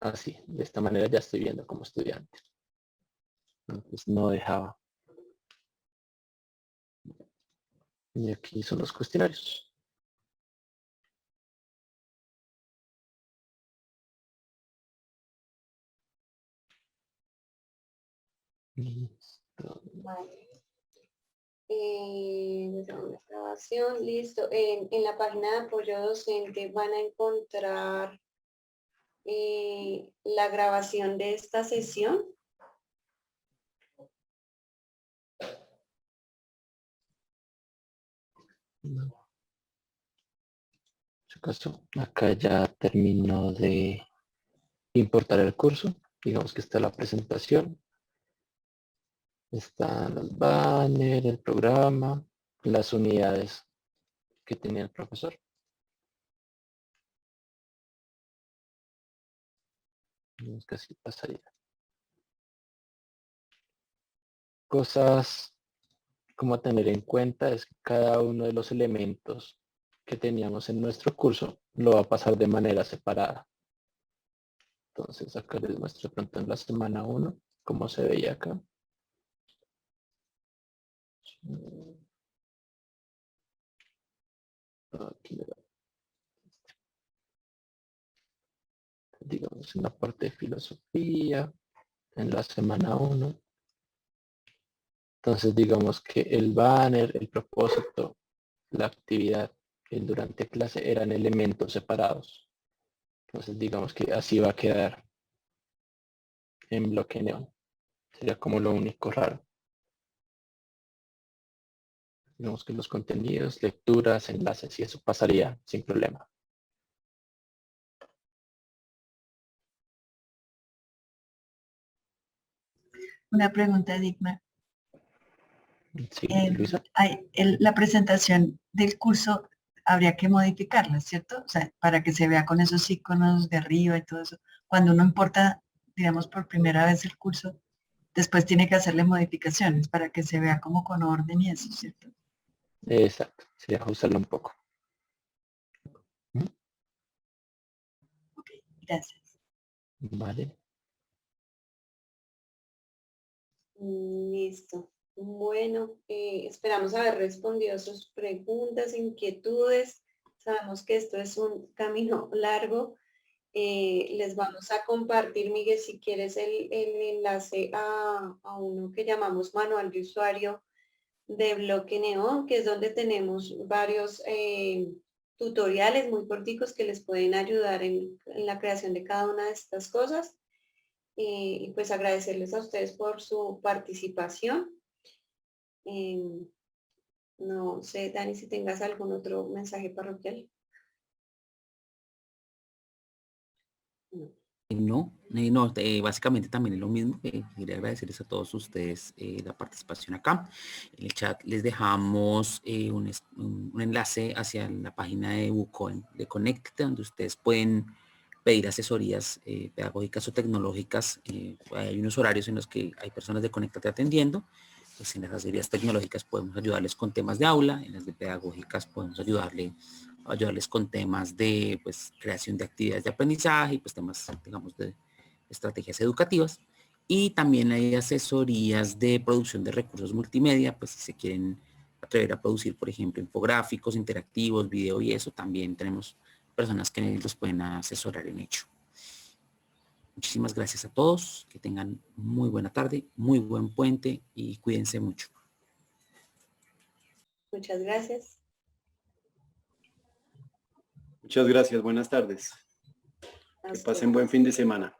así, de esta manera ya estoy viendo como estudiante. Entonces no dejaba. Y aquí son los cuestionarios. Listo. Vale. Grabación, listo. En la página de apoyo docente van a encontrar la grabación de esta sesión. En su caso, acá ya termino de importar el curso. Digamos que está la presentación. Están los banners, el programa, las unidades que tenía el profesor. Casi pasaría. Cosas como a tener en cuenta es que cada uno de los elementos que teníamos en nuestro curso lo va a pasar de manera separada. Entonces acá les muestro pronto en la semana 1 como se veía acá. Aquí, digamos en la parte de filosofía, en la semana 1. Entonces digamos que el banner, el propósito, la actividad, el durante clase eran elementos separados. Entonces digamos que así va a quedar en bloque neón. Sería como lo único raro. Digamos que los contenidos, lecturas, enlaces y eso pasaría sin problema. Una pregunta, Digna. Sí, Luisa. La presentación del curso habría que modificarla, ¿cierto? O sea, para que se vea con esos iconos de arriba y todo eso. Cuando uno importa, digamos, por primera vez el curso, después tiene que hacerle modificaciones para que se vea como con orden y eso, ¿cierto? Exacto, sería ajustarlo un poco. Ok, gracias. Vale. Listo. Bueno, esperamos haber respondido a sus preguntas, inquietudes. Sabemos que esto es un camino largo. Les vamos a compartir, Miguel, si quieres el enlace a uno que llamamos manual de usuario de Bloque Neón, que es donde tenemos varios tutoriales muy corticos que les pueden ayudar en la creación de cada una de estas cosas. Y pues agradecerles a ustedes por su participación. No sé, Dani, si tengas algún otro mensaje parroquial. No, básicamente también es lo mismo. Quería agradecerles a todos ustedes la participación acá. En el chat les dejamos un enlace hacia la página de Bucoin de Conecta, donde ustedes pueden pedir asesorías pedagógicas o tecnológicas. Hay unos horarios en los que hay personas de Conéctate atendiendo. Pues en las asesorías tecnológicas podemos ayudarles con temas de aula, en las de pedagógicas podemos ayudarles con temas de pues, creación de actividades de aprendizaje y pues temas, digamos, de estrategias educativas. Y también hay asesorías de producción de recursos multimedia, pues si se quieren atrever a producir, por ejemplo, infográficos, interactivos, video y eso, también tenemos personas que los pueden asesorar en ello. Muchísimas gracias a todos, que tengan muy buena tarde, muy buen puente y cuídense mucho. Muchas gracias. Muchas gracias, buenas tardes. Que pasen buen fin de semana.